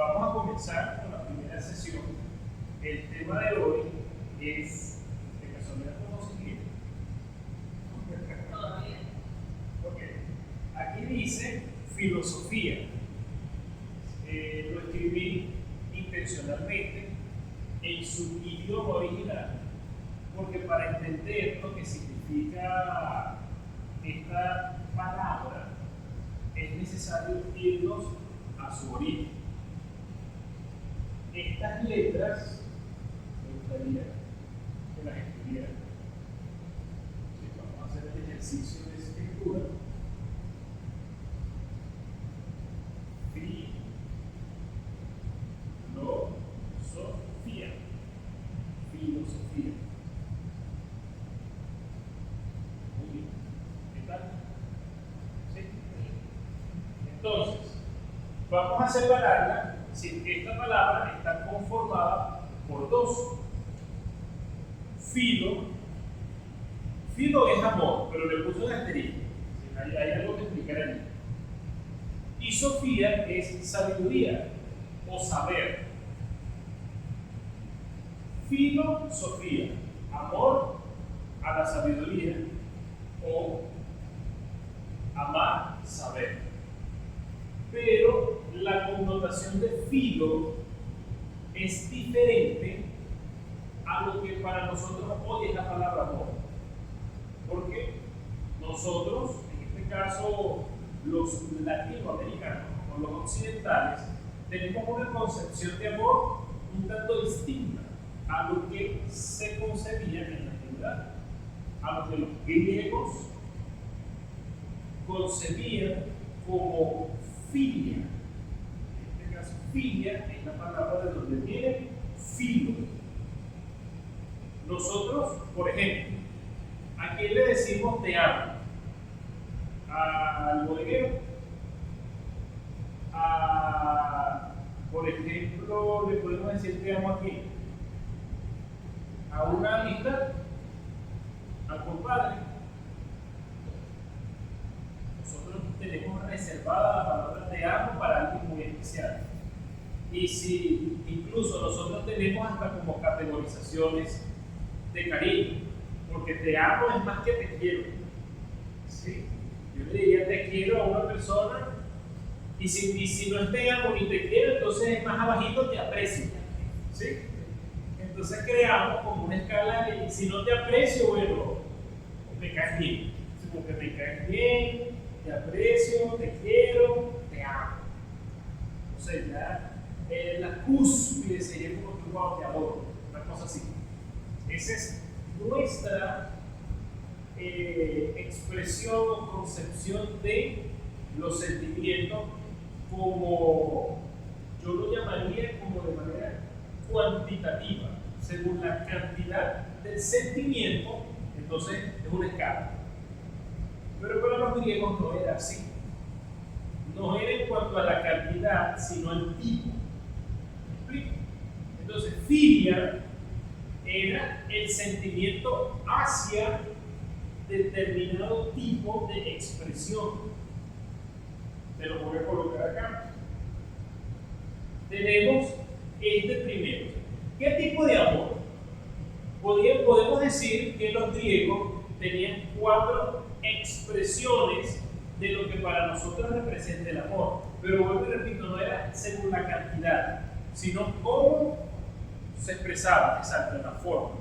vamos a comenzar con la primera sesión. El tema de hoy es de casualidad conocimiento. Todavía. Ok. Aquí dice filosofía. Lo escribí intencionalmente en su idioma original, porque para entender lo que significa esta palabra es necesario irnos a su origen. Estas letras me gustaría que las escribieran. Sí, vamos a hacer el ejercicio de escritura. Filosofía. Filosofía. Muy bien. ¿Qué tal? ¿Sí? Entonces, vamos a separarla. Si esta palabra está conformada por dos. Filo es amor, pero le puso un asterisco. Hay algo que explicar allí. Y Sofía es sabiduría o saber. Filosofía, amor a la sabiduría o amar, saber. Pero la connotación de filo es diferente a lo que para nosotros hoy es la palabra amor. Porque nosotros, en este caso los latinoamericanos o los occidentales, tenemos una concepción de amor un tanto distinta a lo que se concebía en la antigüedad, a lo que los griegos concebían como filia. En este caso, filia es la palabra de donde viene filo. Nosotros, por ejemplo, ¿a quién le decimos te amo? Al bodeguero. Por ejemplo, le podemos decir te amo aquí. A una amistad, al compadre. Nosotros tenemos reservada la palabra te amo para alguien muy especial. Y si incluso nosotros tenemos hasta como categorizaciones de cariño, porque te amo es más que te quiero. ¿Sí? Yo le diría te quiero a una persona, y si no es te amo ni te quiero, entonces es más abajito te aprecio. ¿Sí? Entonces creamos como una escala de si no te aprecio, bueno, me caes bien. Como que me caes bien, te aprecio, te quiero, te amo. O sea, ya la cúspide sería como que wow, te adoro, una cosa así. Esa es nuestra expresión o concepción de los sentimientos, como yo lo llamaría como de manera cuantitativa, según la cantidad del sentimiento. Entonces es una escala. Pero para los griegos no era así. No era en cuanto a la cantidad, sino al tipo. ¿Me explico? Entonces, filia era el sentimiento hacia determinado tipo de expresión. Te lo voy a colocar acá. Tenemos este primero. ¿Qué tipo de amor? Podemos decir que los griegos tenían 4 expresiones de lo que para nosotros representa el amor. Pero vuelvo y repito, no era según la cantidad, sino cómo se expresaba, exacto, en la forma.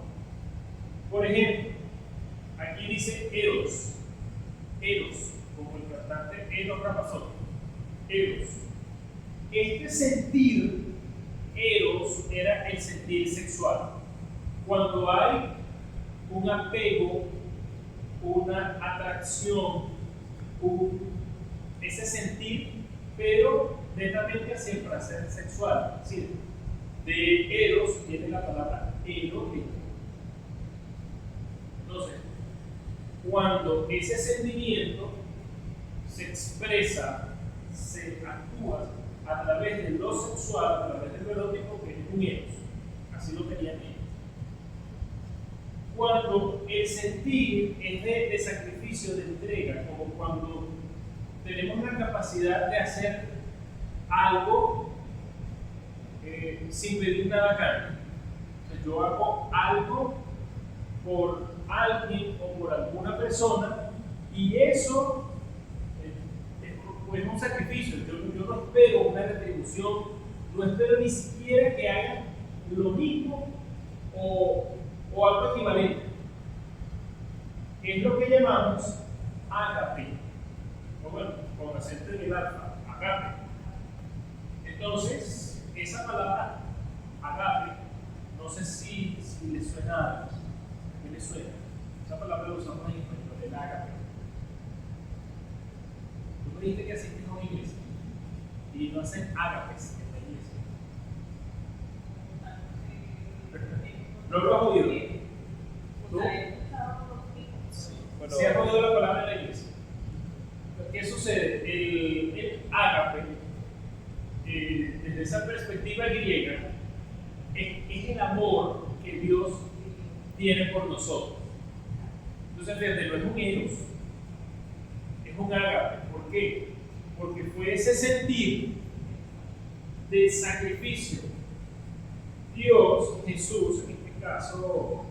Por ejemplo, aquí dice Eros. Eros, como el cantante Eros Ramazzotti. Eros. Este sentir, Eros, era el sentir sexual. Cuando hay un apego, una atracción, ese sentir, pero netamente hacia el placer sexual. Es decir, de Eros viene la palabra erótico. Entonces, cuando ese sentimiento se expresa, se actúa a través de lo sexual, a través de lo erótico, que es un Eros. Así lo tenían ellos. Cuando el sentir es de sacrificio, de entrega, como cuando tenemos la capacidad de hacer algo sin pedir nada a cambio. Yo hago algo por alguien o por alguna persona y eso es un sacrificio. Yo no espero una retribución, no espero ni siquiera que hagan lo mismo o algo equivalente. Es lo que llamamos ágape, o bueno, con acento en el alfa, agape. Entonces, esa palabra agape, no sé si le suena algo. ¿Qué le suena? Esa palabra la usamos en español, el ágape. Tú me dijiste que asistes a una iglesia y no hacen ágapes en la iglesia. ¿No lo has oído? ¿Tú? Sí. Bueno, se ha oído la palabra en la iglesia. ¿Qué sucede? El ágape, desde esa perspectiva griega, es el amor que Dios tiene por nosotros. Entonces, fíjate, no es un eros, es un ágape. ¿Por qué? Porque fue ese sentir de sacrificio. Dios, Jesús, en este caso,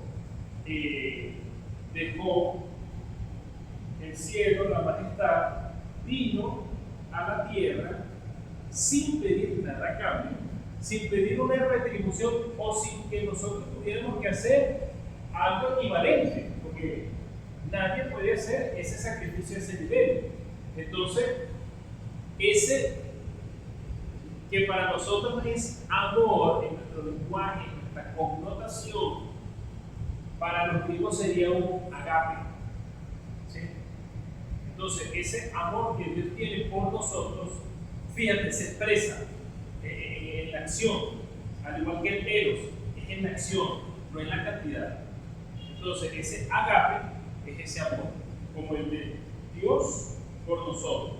dejó el cielo, la majestad, vino a la tierra sin pedir nada a cambio, sin pedir una retribución o sin que nosotros tuviéramos que hacer algo equivalente, porque nadie puede hacer ese sacrificio a ese nivel. Entonces, ese que para nosotros es amor en nuestro lenguaje, en nuestra connotación, para los griegos sería un agape. ¿Sí? Entonces, ese amor que Dios tiene por nosotros, fíjate, se expresa en la acción, al igual que el eros, es en la acción, no en la cantidad. Entonces, ese agape es ese amor, como el de Dios por nosotros.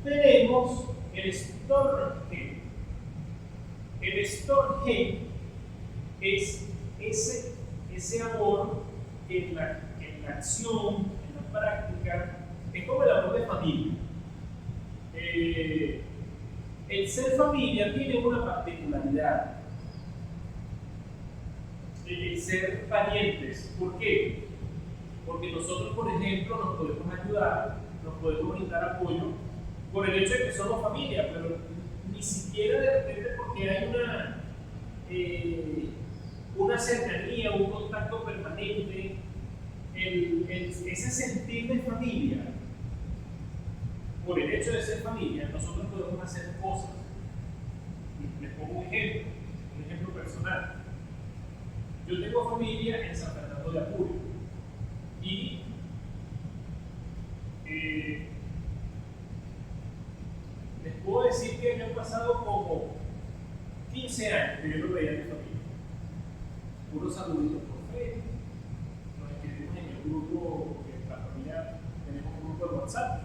Tenemos el storge. El storge es ese amor que en la acción, en la práctica, es como el amor de familia. El ser familia tiene una particularidad. El ser parientes. ¿Por qué? Porque nosotros, por ejemplo, nos podemos ayudar, nos podemos brindar apoyo por el hecho de que somos familia, pero ni siquiera de repente porque hay una cercanía, un contacto permanente, ese sentir de familia. Por el hecho de ser familia, nosotros podemos hacer cosas. Les pongo un ejemplo personal. Yo tengo familia en San Fernando de Apure y les puedo decir que me han pasado como 15 años que yo no veía a mi familia. Unos saluditos por Facebook, nos escribimos en el grupo, porque la familia tenemos un grupo de WhatsApp,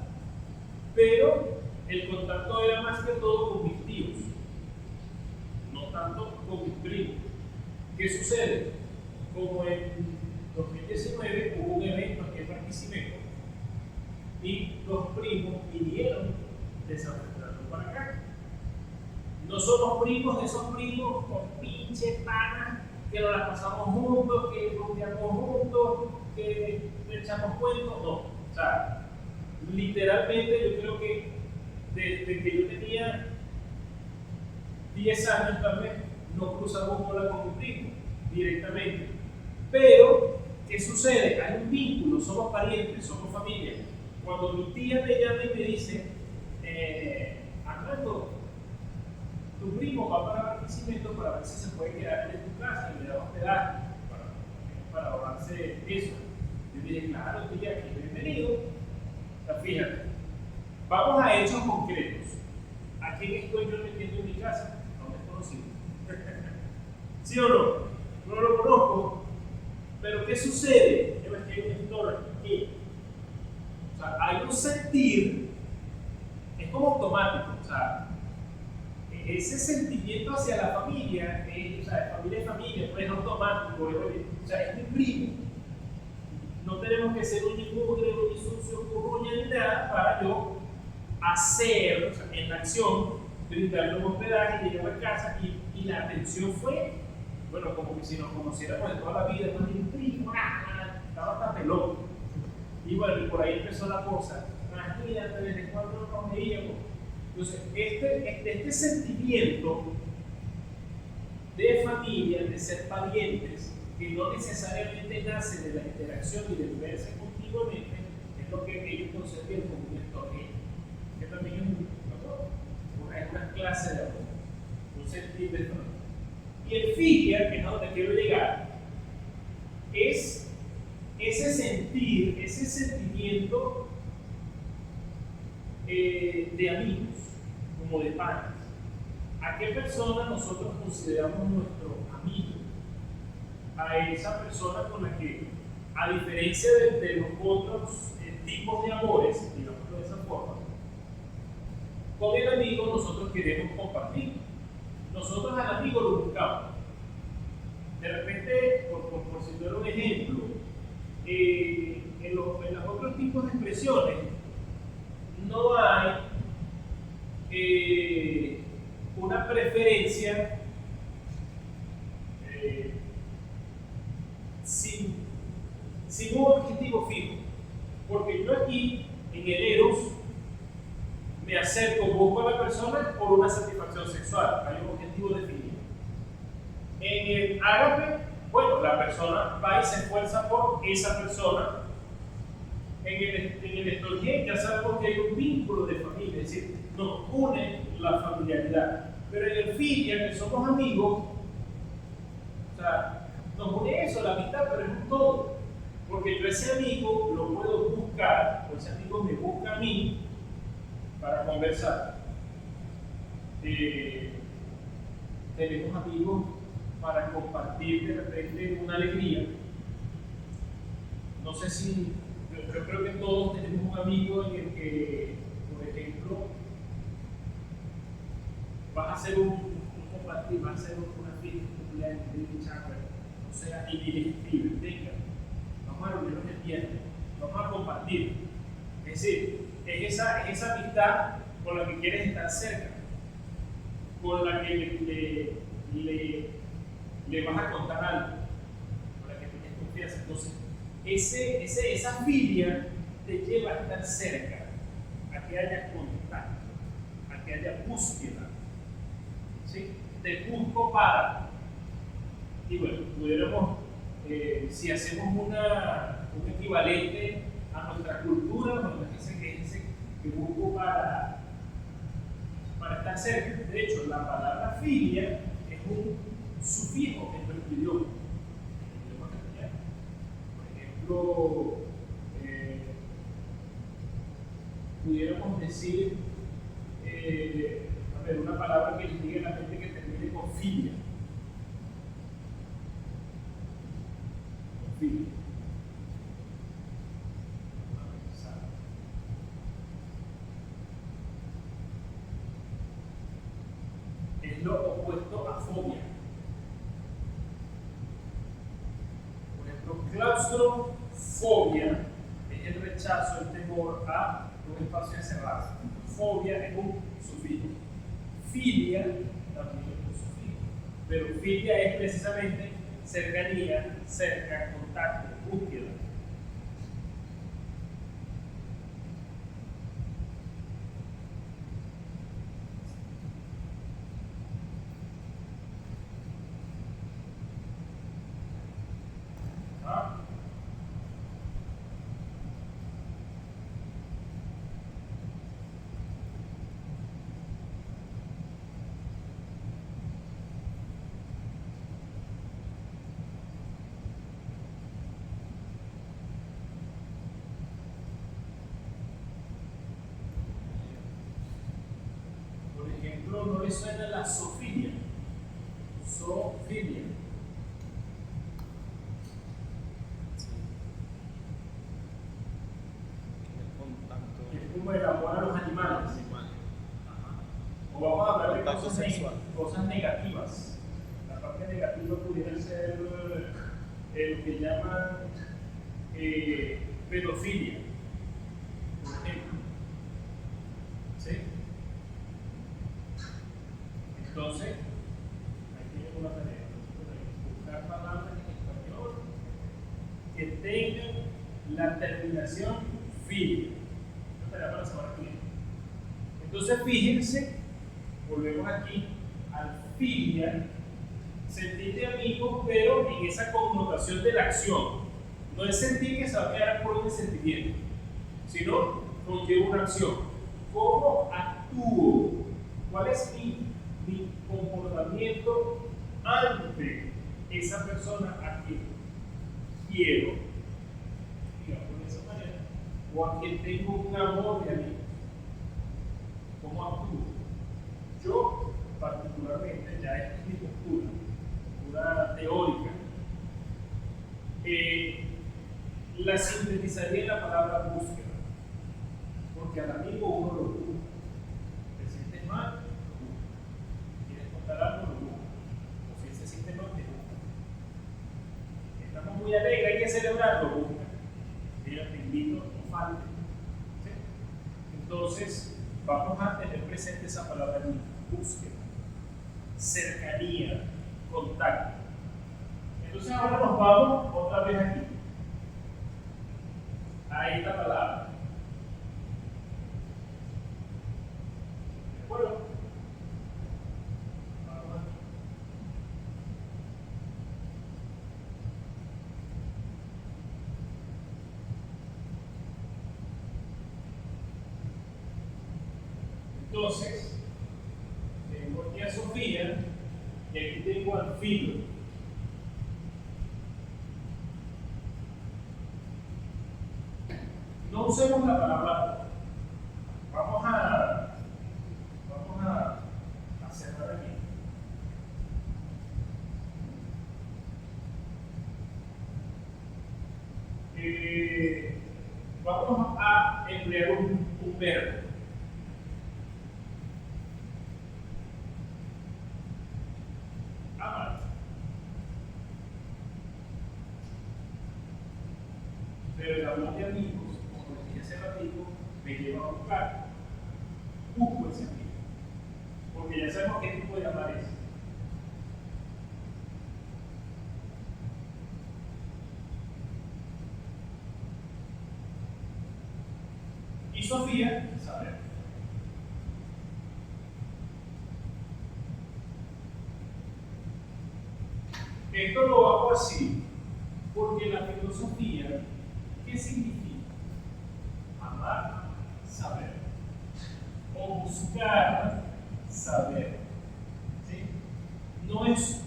pero el contacto era más que todo con mis tíos, no tanto con mis primos. ¿Qué sucede? Como en 2019 hubo un evento aquí en Barquisimeto y los primos vinieron de San Fernando para acá. No somos primos de esos primos con pinche panas que nos las pasamos juntos, que rumbeamos juntos, que echamos cuentos, no. O sea, literalmente yo creo que desde que yo tenía 10 años tal vez, no cruzamos bola con un primo directamente. Pero, ¿qué sucede? Hay un vínculo, somos parientes, somos familia. Cuando mi tía me llama y me dice, Armando, tu primo va para Barquisimeto para ver si se puede quedar en tu casa y le da hospedaje para ahorrarse eso. Yo dije, claro, tía, aquí bienvenido. O sea, fíjate, vamos a hechos concretos. ¿A quién estoy yo metiendo en mi casa? No me conocido. ¿Sí o no? No lo conozco. Pero ¿qué sucede? Yo me estoy en un storge. O sea, hay un sentir, es como automático. O sea, ese sentimiento hacia la familia, o sea, familia es familia, pues es automático. O sea, es mi primo. No tenemos que ser un mugre, un sucio, curruña ni nada para yo hacer, o sea, en la acción, brindarle un hospedaje, llegaba a casa y la atención fue, bueno, como que si nos conociéramos de toda la vida, no un primo, estaba hasta pelón. Y bueno, y por ahí empezó la cosa. Imagínate, desde cuando nos veíamos. Entonces, este sentimiento de familia, de ser parientes, que no necesariamente nace de la interacción y de verse continuamente, es lo que ellos concebían como un estornillo, que también es una clase de amor, un sentir de familia. Y el filia, que es a donde quiero llegar, es ese sentir, ese sentimiento de amigos, como de padres. ¿A qué persona nosotros consideramos nuestro amigo? A esa persona con la que, a diferencia de los otros tipos de amores, digámoslo de esa forma, con el amigo nosotros queremos compartir. Nosotros al amigo lo buscamos. De repente, por citar un ejemplo, en los otros tipos de expresiones no hay una preferencia sin un objetivo fijo. Porque yo aquí, en el Eros, me acerco, busco a la persona por una satisfacción sexual, hay un objetivo definido. En el ágape, bueno, la persona va y se esfuerza por esa persona. En el estorgé ya sabemos que hay un vínculo de familia, es decir, nos une la familiaridad. Pero en el filia, que somos amigos, o sea, nos une eso, la amistad, pero es un todo. Porque yo ese amigo lo puedo buscar, o ese amigo me busca a mí para conversar. Tenemos amigos para compartir de repente una alegría. No sé si, yo creo que todos tenemos un amigo en el que, por ejemplo, vas a hacer un compartir, vas a hacer una fiesta, un cumpleaños, un chácara, o sea, indigestible, venga, vamos a reunirnos el viernes, vamos a compartir. Es decir, es esa amistad con la que quieres estar cerca, con la que le vas a contar algo, con la que tienes confianza. Entonces, esa filia te lleva a estar cerca, a que haya contacto, a que haya búsqueda. ¿Sí? Te busco para. Y bueno, pudiéramos, si hacemos un equivalente a nuestra cultura, bueno, que busco para estar cerca. De hecho, la palabra filia es un sufijo en nuestro idioma. En el idioma castellano. Por ejemplo, pudiéramos decir, una palabra que les diga a la gente que termine con filia. Con filia. Es lo opuesto a fobia. Por ejemplo, claustrofobia es el rechazo, el temor a un espacio encerrado. Fobia es un sufijo. Filia también es un sufijo. Pero filia es precisamente cercanía, cerca, contacto, búsqueda. No le suena la zoofilia. Zoofilia. Es como el amor a los animales. O vamos a hablar de cosas negativas. La parte negativa pudiera ser lo que llaman pedofilia, por ejemplo. ¿Sí? que tengan la terminación filia. Esto estará para la semana que viene. Entonces, fíjense, volvemos aquí al filia, sentir de amigo, pero en esa connotación de la acción. No es sentir que se va a quedar por un sentimiento, sino conlleva una acción. ¿Cómo actúo? ¿Cuál es mi comportamiento ante esa persona a quien quiero, digamos de esa manera, o a quien tengo un amor de amigo? ¿Cómo actúo? Yo, particularmente, ya esta es mi postura teórica, la sintetizaría en la palabra búsqueda, porque al amigo uno lo busca. ¿Te sientes mal? Lo busca. ¿Quieres contar algo? Lo busca. O si ese sistema te busca. Estamos muy alegres, hay que celebrar, lo busca. Mira, te invito, no falte. ¿Sí? Entonces, vamos a tener presente esa palabra búsqueda, cercanía, contacto. Entonces ahora nos vamos otra vez aquí, a esta palabra. ¿De acuerdo? Vamos aquí. Entonces, tengo aquí a Sofía y aquí tengo al Filo. No usemos la palabra por. Vamos a cerrar aquí. Vamos a emplear un verbo. Amar. Pero el amor de amigos, como les dije hace ratito, me lleva a buscar. Busco ese amigo. Porque ya sabemos qué tipo de amar es. Y Sofía, saber. Esto lo hago así, porque la filosofía, ¿qué significa? Amar, saber. O buscar, saber. ¿Sí? No es,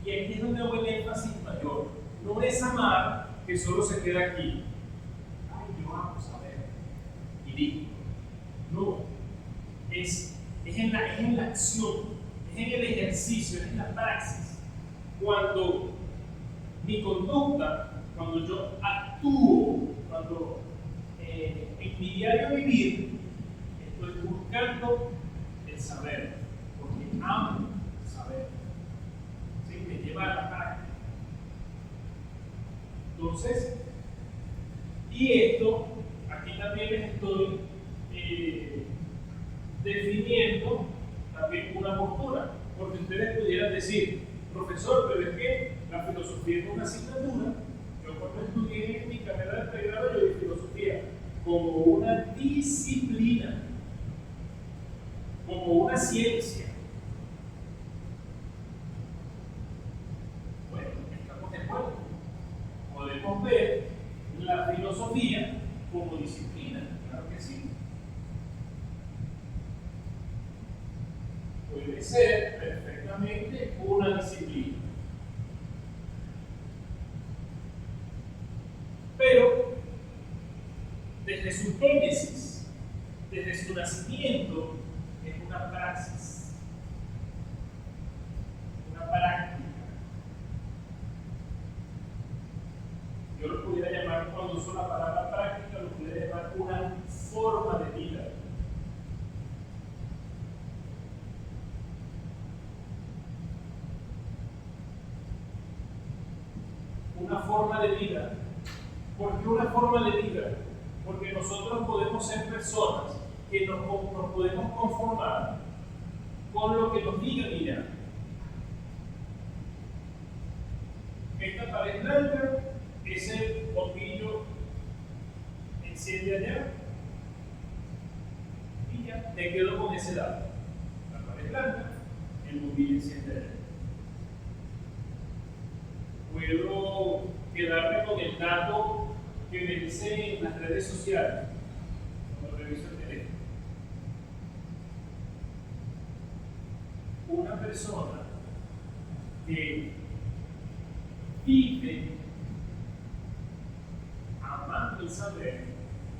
y aquí es donde hago el énfasis mayor, no es amar que solo se queda aquí. Ay, yo amo saber. Y digo, no, es en la acción, es en el ejercicio, es en la praxis. Cuando mi conducta, cuando yo actúo, cuando en mi diario vivir estoy buscando el saber, porque amo saber. ¿Sí? Me lleva a la práctica. Entonces, y esto, aquí también les estoy definiendo también una postura, porque ustedes pudieran decir, profesor, pero es que la filosofía es una asignatura. Yo cuando estudié mi carrera de pregrado, yo di filosofía como una disciplina, como una ciencia. Bueno, estamos de acuerdo. Podemos ver la filosofía como disciplina, claro que sí. Puede ser perfectamente una disciplina. Pero desde su génesis, desde su nacimiento, es una praxis, una práctica. Yo lo pudiera llamar, cuando uso la palabra práctica, lo pudiera llamar una forma de vida. Una forma de vida. ¿Por qué una forma de vida? Porque nosotros podemos ser personas que nos podemos conformar con lo que nos digan y ya. Esta pared blanca es el enciende allá y ya me quedo con ese dato. La pared blanca, el bombillo enciende allá. Puedo quedarme con el dato que me dice en las redes sociales cuando reviso el teléfono. Una persona que vive amando el saber,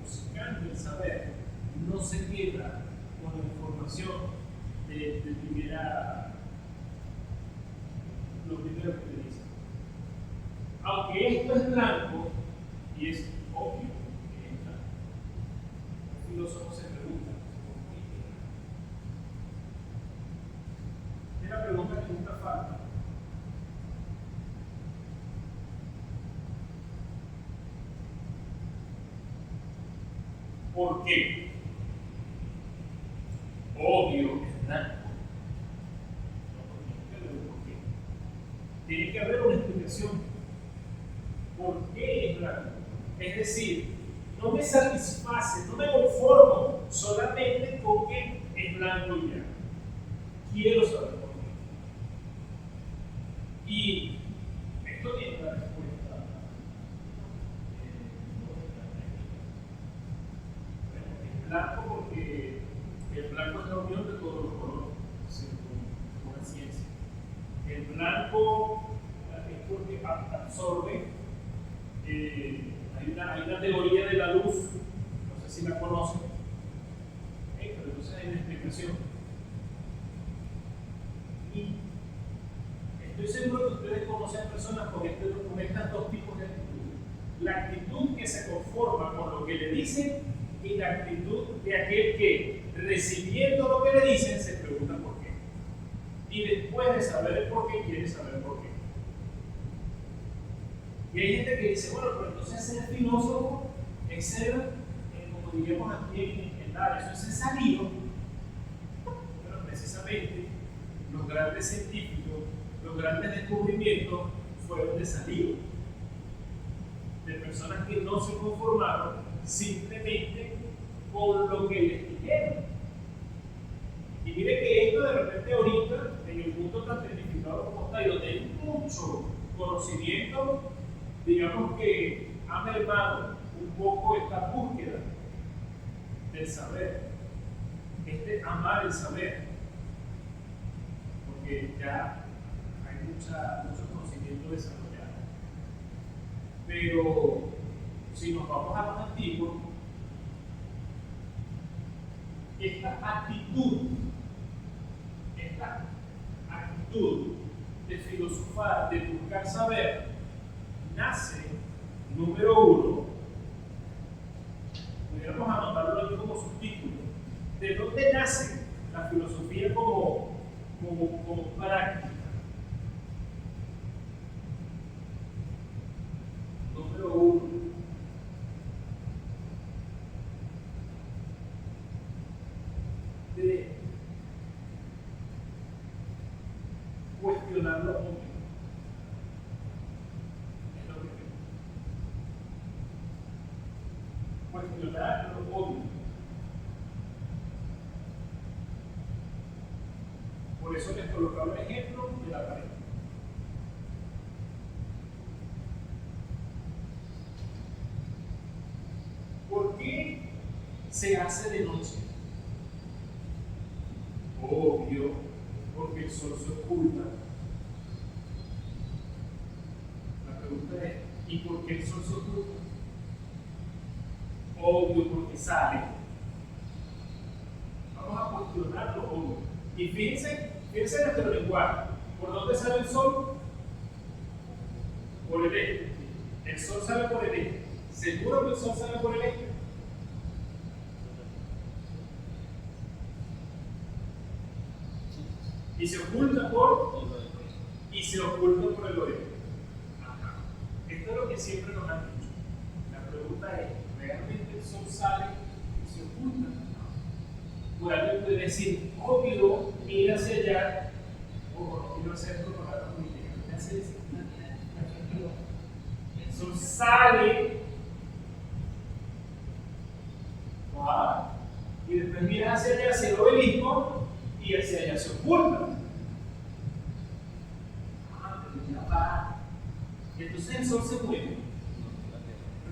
buscando el saber, no se queda con la información de lo primero que te dice. Aunque esto es blanco, y es obvio que es blanco, los filósofos se preguntan, ¿por qué es blanco? Es la pregunta que nunca falta. ¿Por qué? Obvio que es blanco. Tiene que haber una explicación. ¿Por qué es blanco? Es decir, no me satisface, no me conformo solamente con que es blanco y ya. Quiero saber por qué. Y esto tiene una respuesta. Es blanco porque el blanco es la unión de todos los colores, según la ciencia. El blanco es porque absorbe. Hay una teoría de la luz, no sé si la conocen, pero entonces hay una explicación. Y estoy seguro que ustedes conocen personas con estos dos tipos de actitud. La actitud que se conforma con lo que le dicen y la actitud de aquel que, recibiendo lo que le dicen, se pregunta por qué. Y después de saber el por qué, quiere saber por qué. Y hay gente que dice, bueno, pero entonces ser filósofo es ser, como diríamos aquí en Dallas, eso es ser salido. Pero precisamente los grandes científicos, los grandes descubrimientos fueron de salido. De personas que no se conformaron simplemente con lo que les dijeron. Y mire que esto de repente ahorita, en el mundo tan tecnificado como está, y donde hay mucho conocimiento, digamos que ha mermado un poco esta búsqueda del saber, amar el saber, porque ya hay mucho conocimiento desarrollado. Pero si nos vamos a los antiguos, esta actitud de filosofar, de buscar saber, nace, número uno, pudiéramos anotarlo aquí como subtítulo, ¿de dónde nace la filosofía como práctica? Número uno, de cuestionar lo obvio. Cuestionar lo obvio. Por eso les colocaba el ejemplo de la pared. ¿Por qué se hace de noche? Obvio, porque el sol se oculta. La pregunta es, ¿y por qué el sol se oculta? Obvio, porque sale. Vamos a cuestionar lo obvio. Y fíjense en nuestro lenguaje. ¿Por dónde sale el sol? Por el este. El sol sale por el este. ¿Seguro que el sol sale por el este? Y se oculta por el oeste. Ajá. Esto es lo que siempre nos han dicho. La pregunta es, ¿realmente el sol sale y se oculta? Por alguien puede decir, obvio, mira hacia allá. No quiero hacer propaganda política. Me hace decir, el sol sale Entonces miras hacia allá, hacia el obelisco, y hacia allá se oculta. Ah, pero ya va. Y entonces el sol se mueve.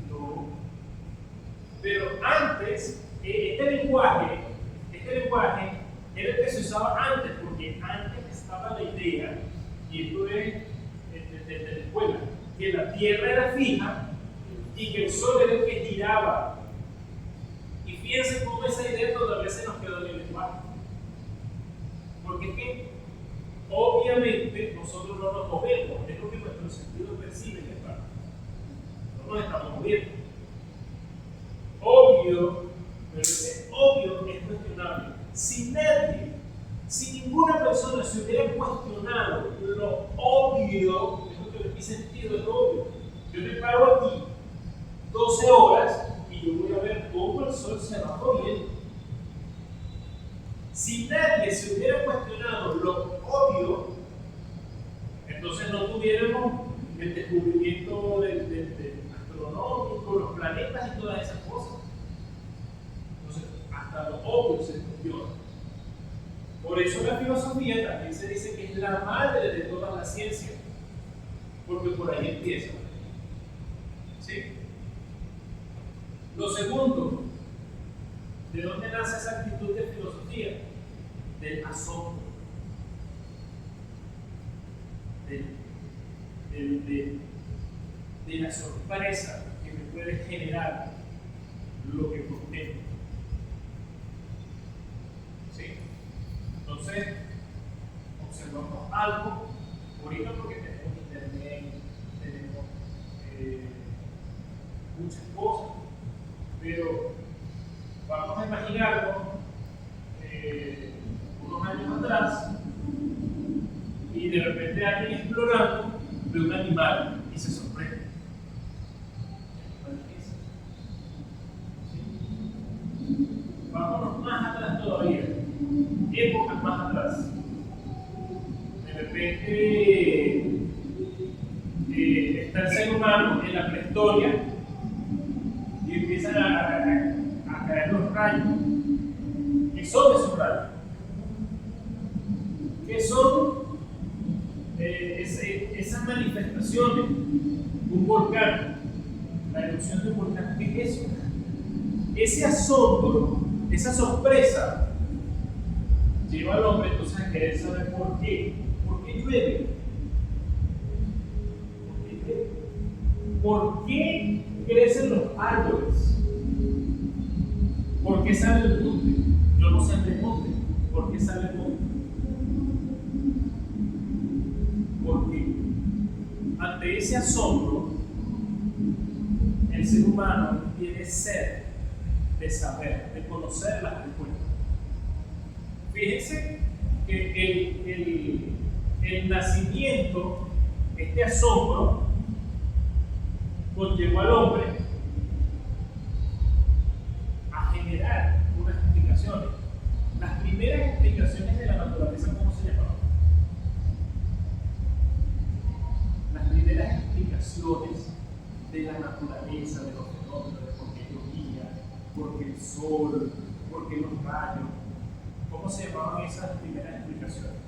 No. Pero antes, este lenguaje era el que se usaba antes, porque antes estaba la idea, y esto es desde la escuela, que la tierra era fija y que el sol era el que giraba. Y fíjense cómo esa idea todavía se nos quedó en el lenguaje. Porque es que, obviamente, nosotros no nos movemos, es lo que nuestro sentido percibe, ¿verdad? No nos estamos moviendo. Obvio, pero ese obvio es cuestionable. Si nadie, si ninguna persona se hubiera cuestionado lo obvio, es lo que mi sentido es obvio. Yo me paro aquí 12 horas y yo voy a ver cómo el sol se va moviendo. Si nadie se hubiera cuestionado lo obvio, entonces no tuviéramos el descubrimiento del astronómico, los planetas y todas esas cosas. Entonces, hasta lo obvio se cuestiona. Por eso la filosofía también se dice que es la madre de todas las ciencias, porque por ahí empieza. ¿Sí? Lo segundo, ¿de dónde nace esa actitud de filosofía? Del asombro, de la sorpresa que me puede generar lo que contemplo. ¿Sí? Entonces, observamos algo, ahorita porque tenemos internet, tenemos muchas cosas, pero vamos a imaginarnos unos años atrás y de repente alguien explorando ve un animal y se sorprende. ¿Sí? Vámonos más atrás todavía, épocas más atrás. De repente está el ser humano en la prehistoria y empiezan a caer los rayos. ¿Qué son esos rayos? ¿Qué son esas manifestaciones? Un volcán, la erupción de un volcán. ¿Qué es eso? Ese asombro, esa sorpresa, lleva al hombre entonces a querer saber por qué. ¿Por qué llueve? ¿Por qué crecen los árboles? ¿Por qué sale el monte? Yo no sé el monte. ¿Por qué sale el monte? Porque ante ese asombro, el ser humano tiene sed de saber, de conocer las respuestas. Fíjense que el nacimiento, este asombro, conllevó al hombre a generar unas explicaciones. Las primeras explicaciones de la naturaleza, ¿cómo se llamaban? Las primeras explicaciones de la naturaleza, de los fenómenos, de por qué llovía, por qué el sol, por qué los rayos. ¿Cómo se llamaban esas primeras explicaciones?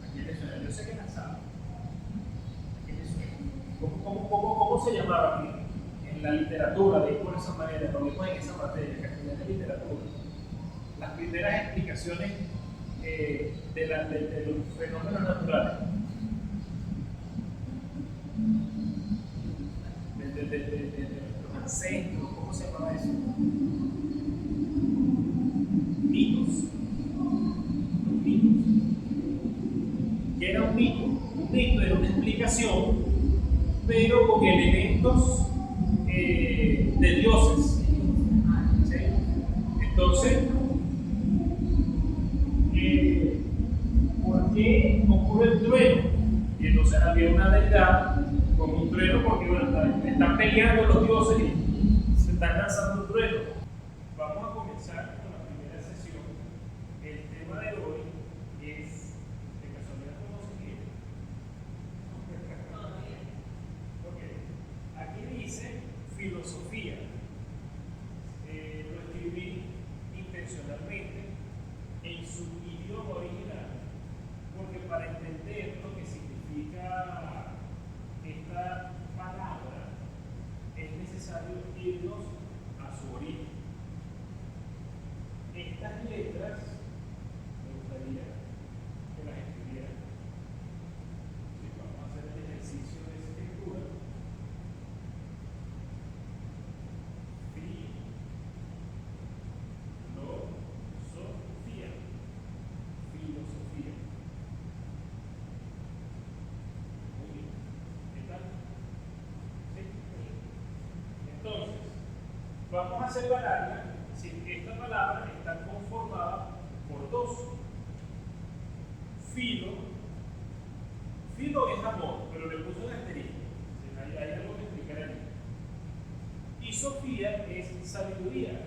¿A quién le suena? Yo sé que las saben. ¿A quién le suena? ¿Cómo se llamaba aquí? En la literatura, de por esa manera, lo vimos en esa materia, que estudié de literatura. Las primeras explicaciones de los fenómenos naturales. De nuestros ancestros, ¿cómo se llama eso? Mitos. Los mitos. ¿Qué era un mito? Un mito era una explicación, pero con elementos de dioses. ¿Sí? Entonces, ¿por qué ocurre el trueno? Y entonces había una deidad con un trueno porque bueno, están peleando los dioses y se están lanzando un trueno. Vamos a comenzar con la primera sesión. El tema de hoy es, de casualidad, ¿cómo se quiere? Ok, aquí dice filosofía. vamos a separarla. Si esta palabra está conformada por dos. Filo es amor, pero le puso un asterisco. Hay algo que explicar ahí. Y Sofía es sabiduría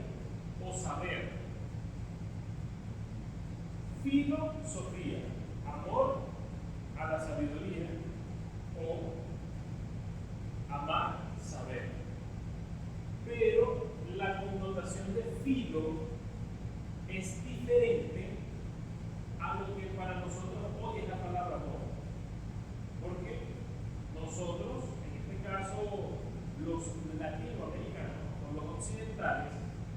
o saber. Filosofía, amor a la sabiduría o amar, saber. Pero la connotación de filo es diferente a lo que para nosotros hoy es la palabra amor. Porque nosotros, en este caso, los latinoamericanos o los occidentales,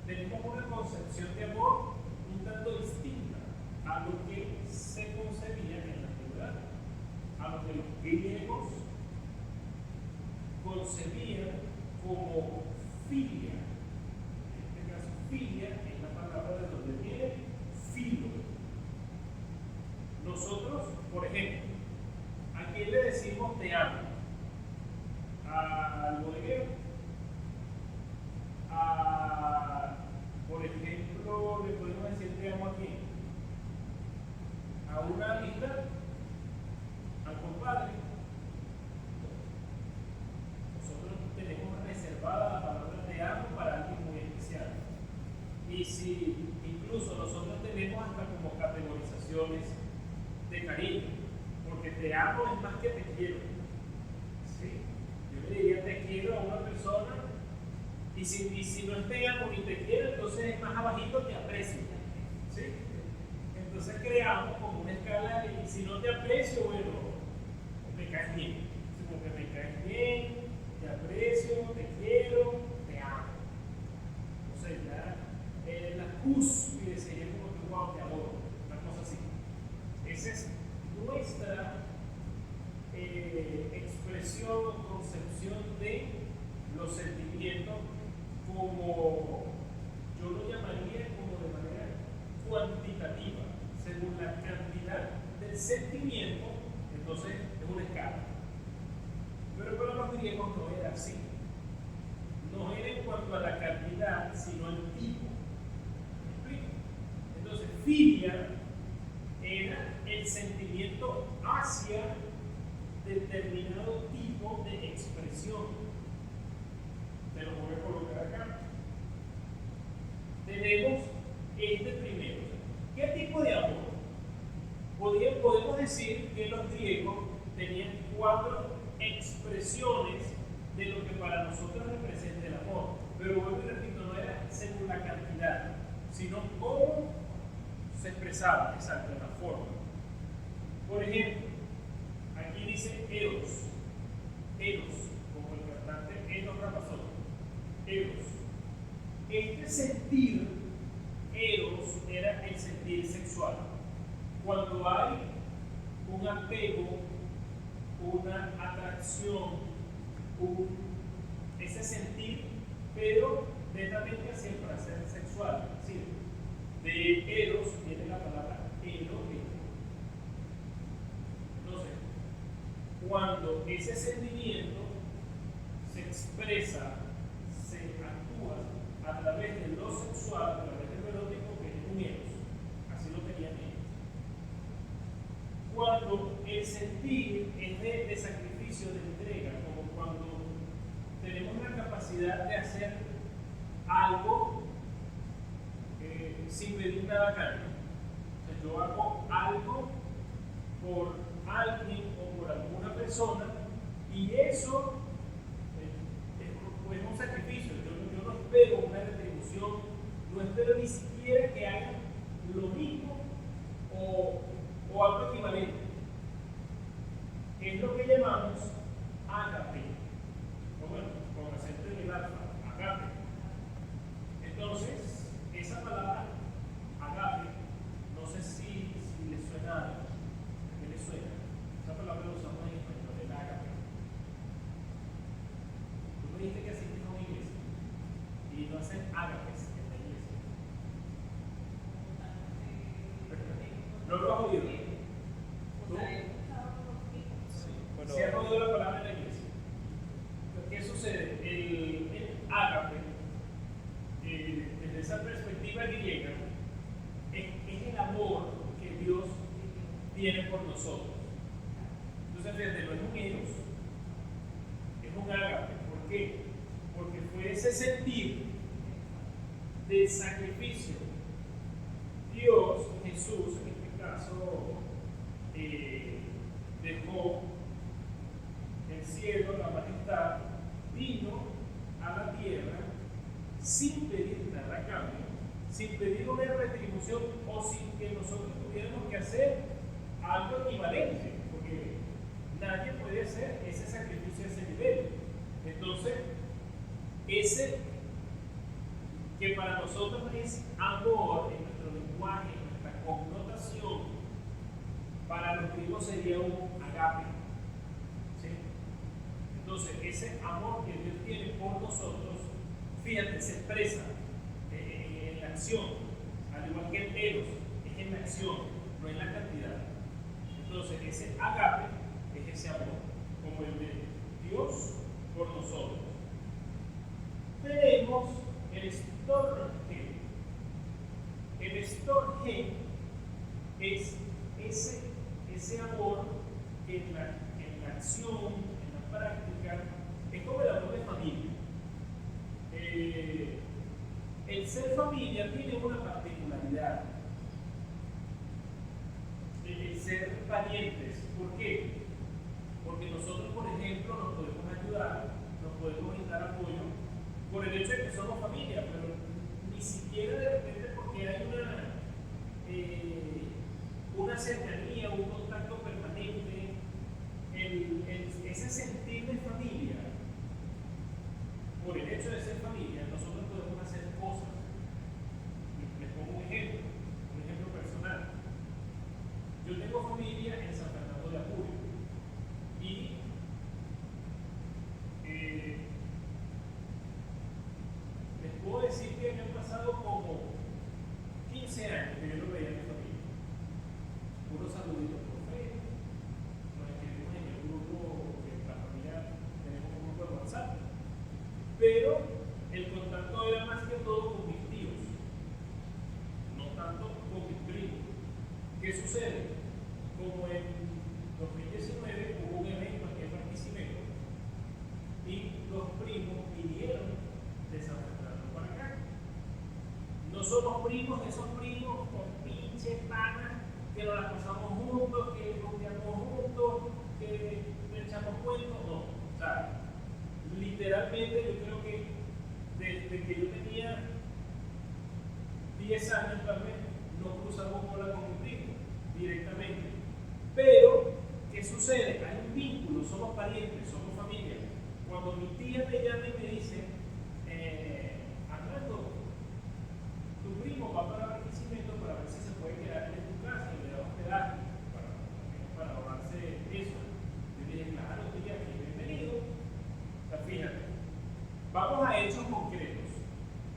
tenemos una concepción de amor un tanto distinta a lo que se concebía en la antigüedad, a lo que los griegos concebían como filia. En este caso, filia es la palabra de donde viene filo. Nosotros, por ejemplo, ¿a quién le decimos te amo? Al bodeguero. Por ejemplo, le podemos decir te amo a quién? A una amistad, al compadre. Nosotros tenemos reservada la palabra te amo para alguien muy especial. Y si incluso nosotros tenemos hasta como categorizaciones de cariño, porque te amo es más que te quiero. ¿Sí? Yo le diría te quiero a una persona, y si no es te amo ni te quiero, entonces es más abajito te aprecio. ¿Sí? Entonces creamos como una escala, y si no te aprecio, bueno, me caes bien. Como que me caes bien, te aprecio, te quiero, te amo. O sea, ya la cúspide sería como que wow, te adoro, una cosa así. Esa es nuestra expresión o concepción de los sentimientos, como yo lo llamaría como de manera cuantitativa, según la cantidad del sentimiento, entonces es una escala. Pero para los griegos no era así. No era en cuanto a la cantidad, sino el tipo. ¿Me explico? Entonces, filia era el sentimiento hacia determinado tipo de expresión. Te lo voy a colocar acá. Tenemos este primero. ¿Qué tipo de amor? Podemos decir que los griegos tenían 4 expresiones de lo que para nosotros representa el amor. Pero vuelvo y repito, no era según la cantidad, sino cómo se expresaba, exacto, la forma. Por ejemplo, aquí dice Eros, como el cantante Eros Ramazzotti. Eros. Este sentir, Eros, era el sentir sexual. Cuando hay un apego, una atracción, ese sentir, pero netamente hacia el placer sexual. ¿Sí? De Eros viene la palabra erótico. Entonces, cuando ese sentimiento se expresa, se actúa a través de lo sexual, a través de lo erótico, que es un eros. Así lo tenían ellos. Cuando el sentir es de sacrificio, de entrega, como cuando tenemos la capacidad de hacer algo sin pedir nada a cambio. O sea, yo hago algo por alguien o por alguna persona, y eso es un sacrificio. Yo no espero una retribución, no espero ni siquiera que hagan lo mismo o algo equivalente. Es lo que llamamos ágape, o bueno, con acento en el alfa, agape. Entonces, esa palabra agape, no sé si le suena algo. ¿A qué le suena? Esa palabra la usamos en español, el agape. Tú me dijiste que asistes a una iglesia y no hacen ágapes en la iglesia. ¿No lo has oído? ¿Tú? Sí, has oído la palabra en la iglesia. ¿Qué sucede? El ágape sentir del sacrificio. Dios, Jesús, en este caso, dejó el cielo, la majestad, vino a la tierra sin pedir nada a cambio, sin pedir una retribución o sin que nosotros tuviéramos que hacer algo equivalente, porque nadie puede hacer ese sacrificio a ese nivel. Entonces, ese que para nosotros es amor en nuestro lenguaje, en nuestra connotación, para los griegos sería un agape. ¿Sí? Entonces, ese amor que Dios tiene por nosotros, fíjate, se expresa en la acción, al igual que el eros, es en la acción, no en la cantidad. Entonces, ese agape es ese amor, como el de Dios por nosotros. Tenemos el storge. El storge es ese amor que en la acción, en la práctica, es como el amor de familia. El ser familia tiene una particularidad. El ser parientes. ¿Por qué? Porque nosotros, por ejemplo, nos podemos ayudar, nos podemos brindar apoyo por el hecho de que somos familia, pero ni siquiera de repente porque hay una cercanía, un contacto permanente, ese sentir de familia, por el hecho de ser familia, nosotros podemos hacer cosas. Les pongo un ejemplo personal. Yo tengo familia en San Fernando de Apure y les puedo decir que me han pasado como 15 años que yo no veía a mi familia. Unos saluditos por Facebook, nos escribimos en el grupo de la familia, tenemos un grupo de WhatsApp, pero el contacto era más que todo con mis tíos, no tanto con mis primos. ¿Qué sucede? Como en 2019 hubo un evento aquí en Barquisimeto y los primos vinieron de San Fernando para acá. No somos primos de esos primos con pinche panas que nos las pasamos juntos, que confiamos juntos, que echamos cuentos, no. O sea, literalmente yo creo que desde que yo tenía 10 años tal vez no cruzamos bola con mi primo directamente. Pero, ¿qué sucede? Hay un vínculo, somos parientes, somos familia. Cuando mi tía me llama y me dice, Arnaldo, tu primo va para Barquisimeto para ver si se puede quedar en tu casa y le da hospedaje para ahorrarse eso. Yo dije, claro, tía, que bienvenido. O sea, fíjate, vamos a hechos concretos.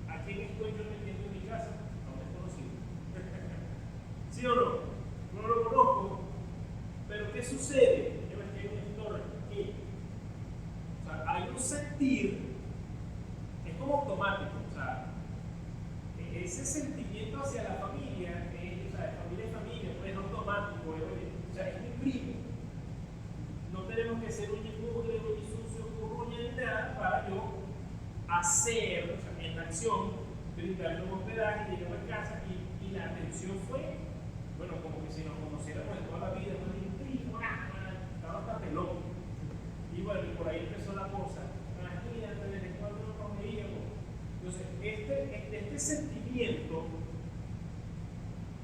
¿A quién estoy yo metiendo en mi casa? A un desconocido. ¿Sí o no? No lo conozco. Pero ¿qué sucede? Yo me estoy en un entorno aquí. O sea, hay un sentir, es como automático. O sea, ese sentimiento hacia la familia, o sea, de familia a familia, pues es automático. O sea, es mi primo. No tenemos que ser un mugre, un sucio, curruña ni nada para yo hacer, o sea, en la acción, brindarle un hospedaje, llegar a casa y la atención fue, bueno, como que si nos conociéramos de toda la vida, ¿no? Estaba bastante loco. Y bueno, y por ahí empezó la cosa. Imagínate, desde cuando nos veíamos. Entonces, este sentimiento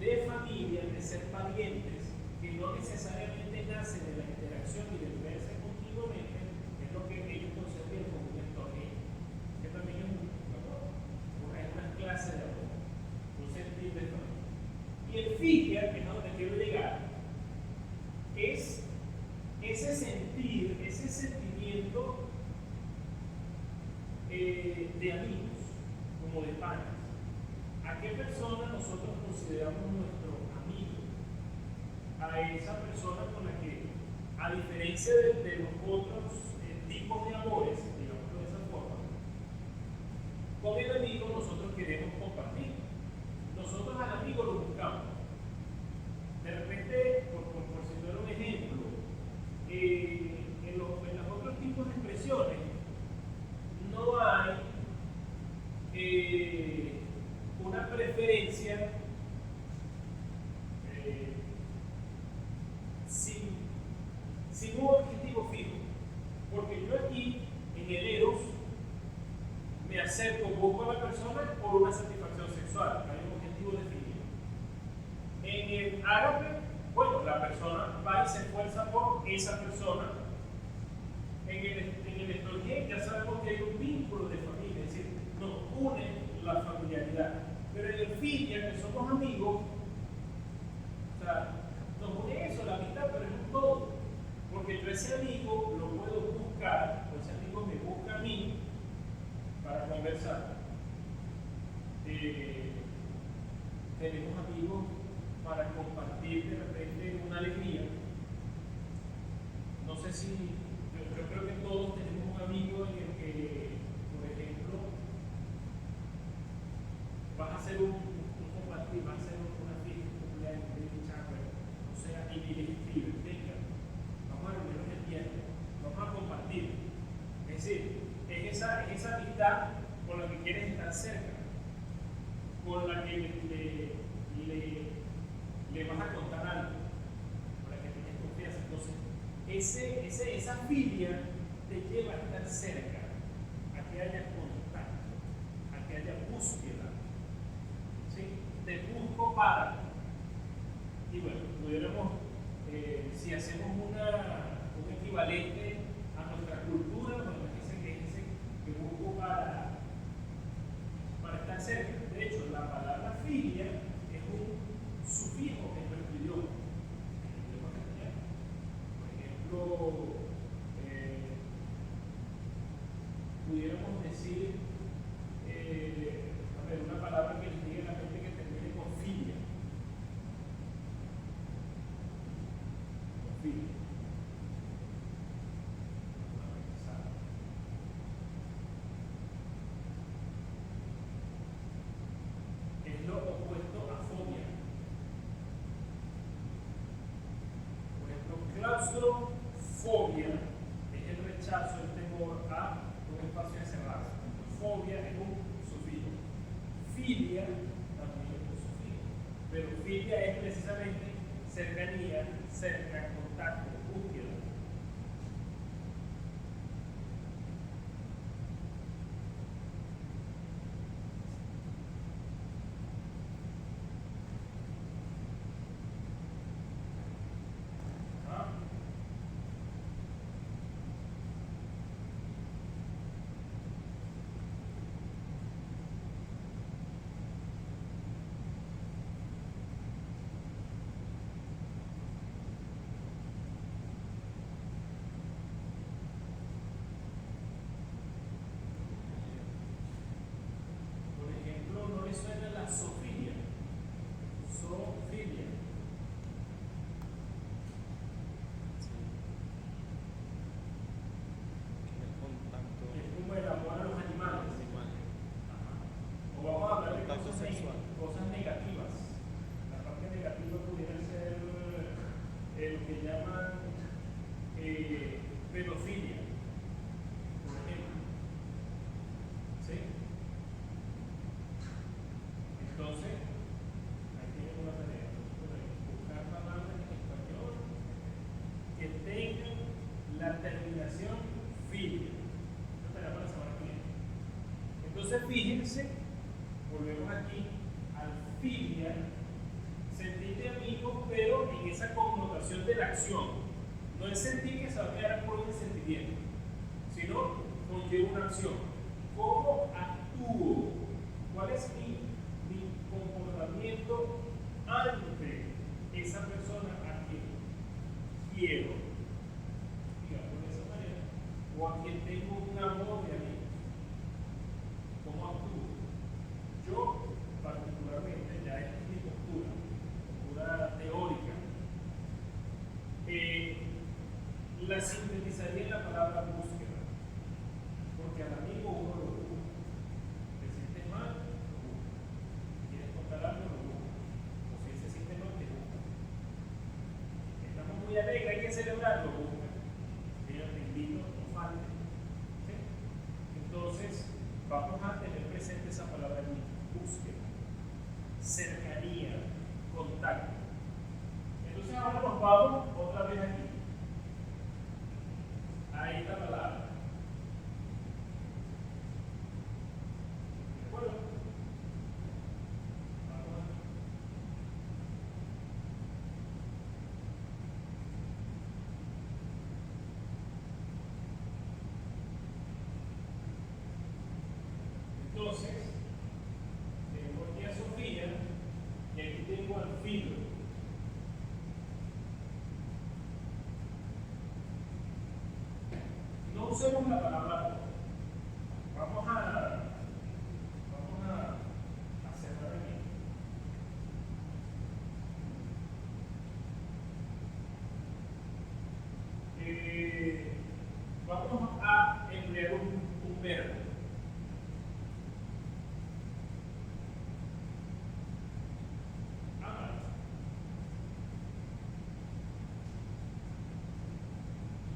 de familia, de ser parientes, que no necesariamente nace de la interacción y de verse continuamente, es lo que ellos consideran como un entorno, que también es una clase de amor, un sentir de familia. Y el filia, que es a donde quiero llegar, es ese sentir, ese sentimiento de amigos, como de panas. ¿A qué persona nosotros consideramos nuestro amigo? A esa persona con la que, a diferencia de los otros tipos de amores, digamos de esa forma, con el amigo nosotros queremos compartir. Nosotros al amigo lo buscamos. De repente, por si fuera un ejemplo, en los otros tipos de expresiones no hay En el eros, me acerco, busco a la persona por una satisfacción sexual, hay un objetivo definido. En el ágape, bueno, la persona va y se esfuerza por esa persona. En el estrogén ya sabemos que hay un vínculo de familia, es decir, nos une la familiaridad. Pero en el filia, que somos amigos, o sea, nos une eso, la amistad, pero es un todo. Porque yo ese amigo lo puedo buscar, o ese amigo me busca a mí para conversar. Tenemos amigos para compartir de repente una alegría. No sé si, yo creo que todos tenemos un amigo en el que, por ejemplo, vas a hacer un compartir, vas a hacer una fiesta, un cumpleaños, un chándal, o sea, y le escribe, venga, vamos a reunirnos el viernes, vamos a compartir. Es decir, es esa amistad con la que quieres estar cerca, con la que le vas a contar algo, con la que tienes confianza. Entonces, esa filia te lleva a estar cerca, a que haya contacto, a que haya búsqueda. ¿Sí? Te busco para. Y bueno, pudiéramos, si hacemos un equivalente a nuestra cultura, bueno, ese que busco para estar cerca. De hecho, la palabra filia es un sufijo en nuestro idioma. En el idioma castellano. Por ejemplo, pudiéramos decir, a ver, una palabra que les diga a la gente que termine con filia. Con filia. Es lo opuesto a fobia. Por ejemplo, claustrofobia es el rechazo, el temor a un espacio encerrado. Fobia es un sufijo. Filia también es un sufijo. Pero filia es precisamente cercanía, cerca, contacto, búsqueda. Suena la zoofilia. Zoofilia. Es como el amor a los animales. O vamos a hablar de cosas negativas. La parte negativa pudiera ser lo que llaman pedofilia, por ejemplo. ¿Sí? Entonces, ahí tienen una tarea, buscar palabras en español que tengan la terminación filia. Esta tarea para la semana que viene. Entonces, fíjense, volvemos aquí al filia, sentir de amigo, pero en esa connotación de la acción. No es sentir que se va a quedar por un sentimiento, sino conlleva una acción. ¿Cómo actúo? ¿Cuál es mi comportamiento ante esa persona a quien quiero, digamos de esa manera, o a quien tengo un amor de amigos? ¿Cómo actúo? Yo, particularmente, ya esta es mi postura teórica, la sintetizaría en la palabra búsqueda, porque al amigo uno lo busca. ¿Te sientes mal? Lo busca. ¿Quieres contar algo? Lo busca. O si se siente mal, te busca. Estamos muy alegres, hay que celebrar, lo busca. Mira, te invito, no falte. ¿Sí? Entonces, vamos a tener presente esa palabra allí, búsqueda, cercanía, contacto. Entonces ahora nos vamos otra vez aquí. A esta palabra. usemos la palabra todo. Vamos a cerrar aquí. Vamos a emplear un verbo. Amar.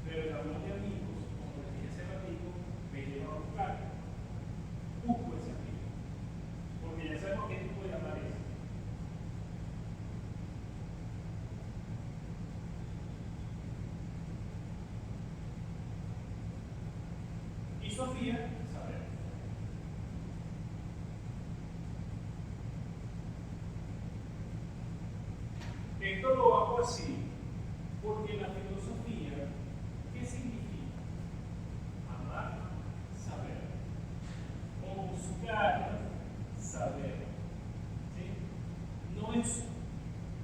Pero el amor de amigos, como les dije hace ratito, me lleva a buscar. Busco ese amigo. Porque ya sabemos qué tipo de amar es. Y Sofía, saber. Esto lo hago así porque la filosofía, ¿qué significa? Amar, saber. O buscar, saber. ¿Sí? No es,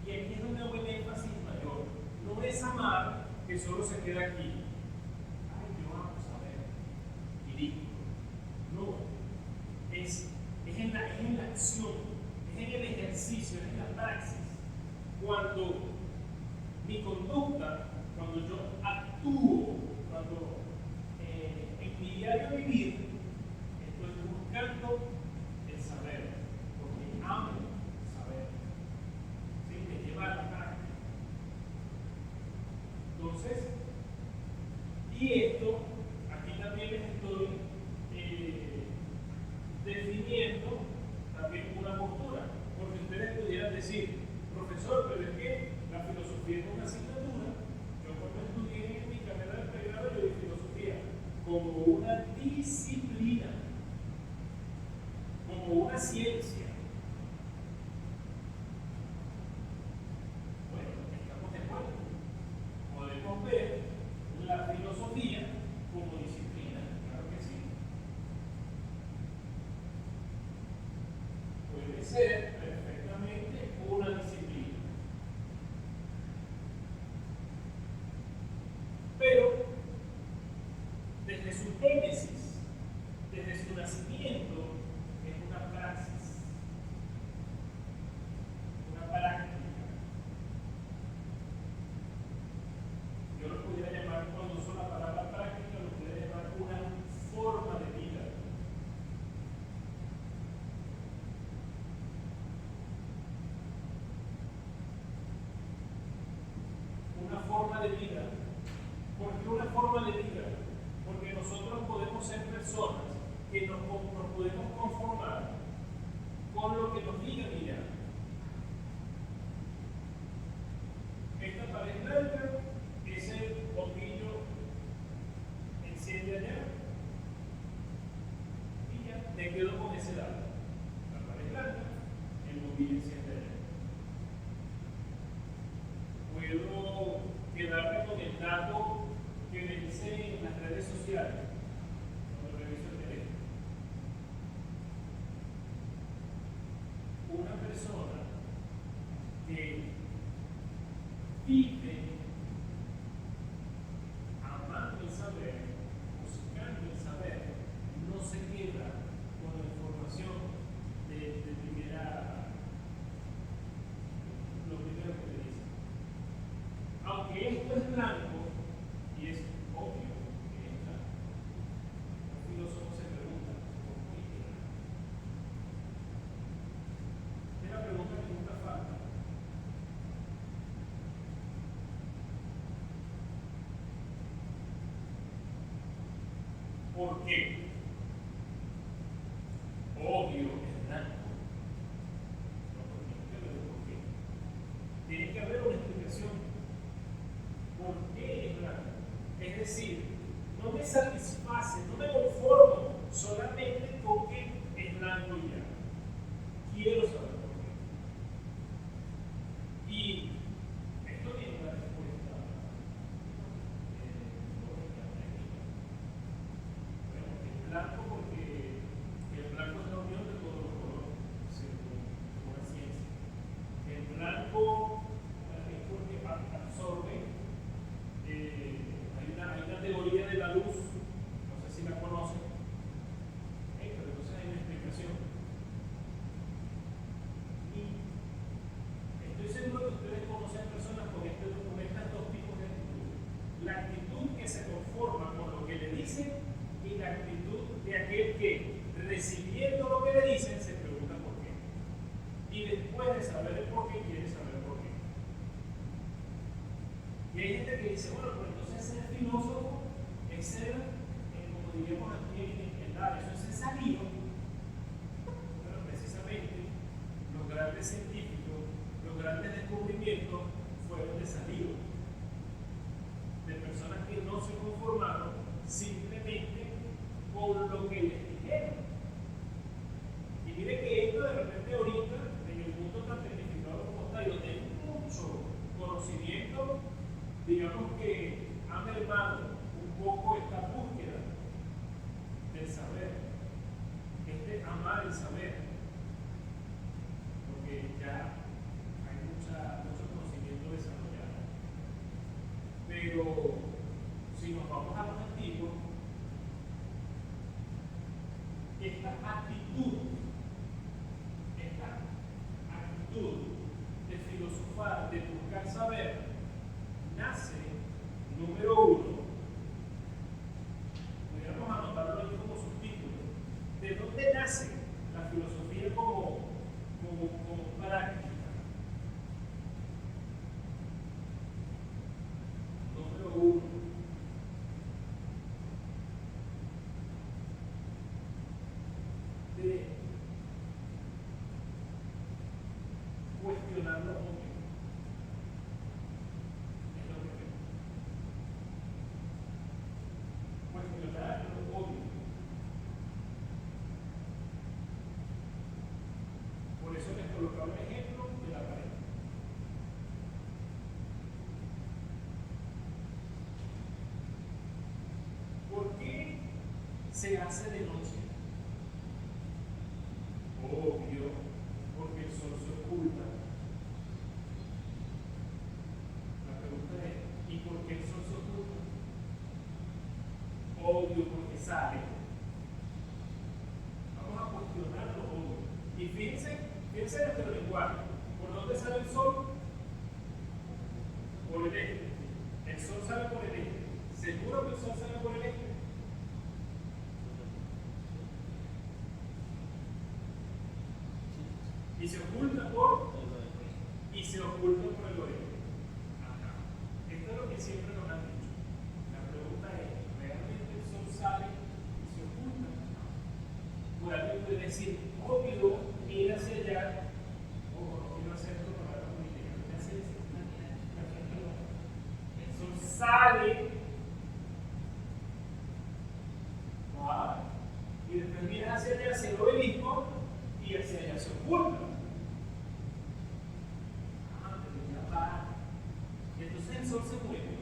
y aquí es donde hago el énfasis mayor, no es amar que solo se queda aquí. Ay, yo amo saber. Y digo, no, es en la acción, es en el ejercicio, es en la praxis. Cuando mi conducta, cuando yo actúo, cuando en mi diario vivir estoy buscando el saber, porque amo saber, ¿sí? Me lleva a la práctica. Entonces, y esto, aquí también les estoy definiendo también una postura, porque ustedes pudieran decir, profesor, pero es que la filosofía es una asignatura. Yo cuando estudié en mi carrera de pregrado, yo vi filosofía como una disciplina, como una ciencia. Bueno, estamos de acuerdo. Podemos ver la filosofía como disciplina, claro que sí. Puede ser perfectamente una disciplina. Pero desde su génesis, desde su nacimiento, es una praxis, una práctica. Yo lo pudiera llamar, cuando uso la palabra práctica, lo pudiera llamar una forma de vida. Una forma de vida. ¿Por qué una forma de vida? Porque nosotros podemos ser personas que nos podemos conformar con lo que nos digan y ya. Esta pared blanca, ese bombillo enciende allá y ya me quedo con ese lado. La pared blanca, el bombillo enciende allá. Puedo quedarme con el dato que me dice en las redes sociales cuando reviso el teléfono. Una persona que vive amando el saber, buscando el saber, no se queda con la información de lo primero que le dice. Aunque esto es blanco, y es obvio que es blanco, los filósofos se preguntan, ¿por qué es blanco? Es la pregunta que nunca falta. ¿Por qué? Obvio es blanco. No, ¿por qué? Tiene que haber una explicación. ¿Por qué es blanco? Es decir, no me satisface, no me conformo solamente con que es blanco y ya. Quiero saber por qué. Y esto tiene una respuesta lógica, técnica. Bueno, es blanco porque el blanco es la unión de todos los colores, según una ciencia. El blanco es porque absorbe. Hay una teoría de la luz dice y la actitud de aquel que, recibiendo lo que le dicen, se pregunta por qué. Y después de saber el por qué, quiere saber por qué. Y hay gente que dice, bueno, pues entonces ser filósofo es ser, como diríamos aquí en el área, eso es ser sabio. Pero precisamente los grandes científicos, los grandes descubrimientos fueron de salido, de personas que no se conformaron simplemente con lo que les dijeron. Y mire que esto de repente ahorita, en el mundo tan tecnificado como está, y donde hay mucho conocimiento, digamos que ha mermado un poco esta búsqueda del saber, este amar el saber, porque ya hay mucho conocimiento desarrollado. Pero si nos vamos a los antiguos, esta actitud de filosofar, de buscar saber, nace, número uno, pudiéramos anotarlo aquí como subtítulo, ¿de dónde nace la filosofía como práctica? Número uno, de cuestionar lo obvio. Es lo que vemos. Cuestionar lo obvio. Por eso les colocaba un ejemplo de la pared. ¿Por qué se hace de noche? Obvio, porque el sol se oculta. La pregunta es, ¿y por qué el sol se oculta? Obvio, porque sale. Vamos a cuestionar lo obvio. Y fíjense en nuestro lenguaje. ¿Por dónde sale el sol? Por el este. El sol sale por el este. ¿Seguro que el sol sale por el este? Y se oculta por el oeste. Ajá. Esto es lo que siempre nos han dicho. La pregunta es, ¿realmente el sol sale y se oculta? Pues alguien puede decir, obvio, mira hacia allá. Ojo, no quiero hacer esto para la política. El sol sale. Y después miras hacia allá, hacia el obelisco, y hacia allá se oculta. Y entonces el sol se mueve.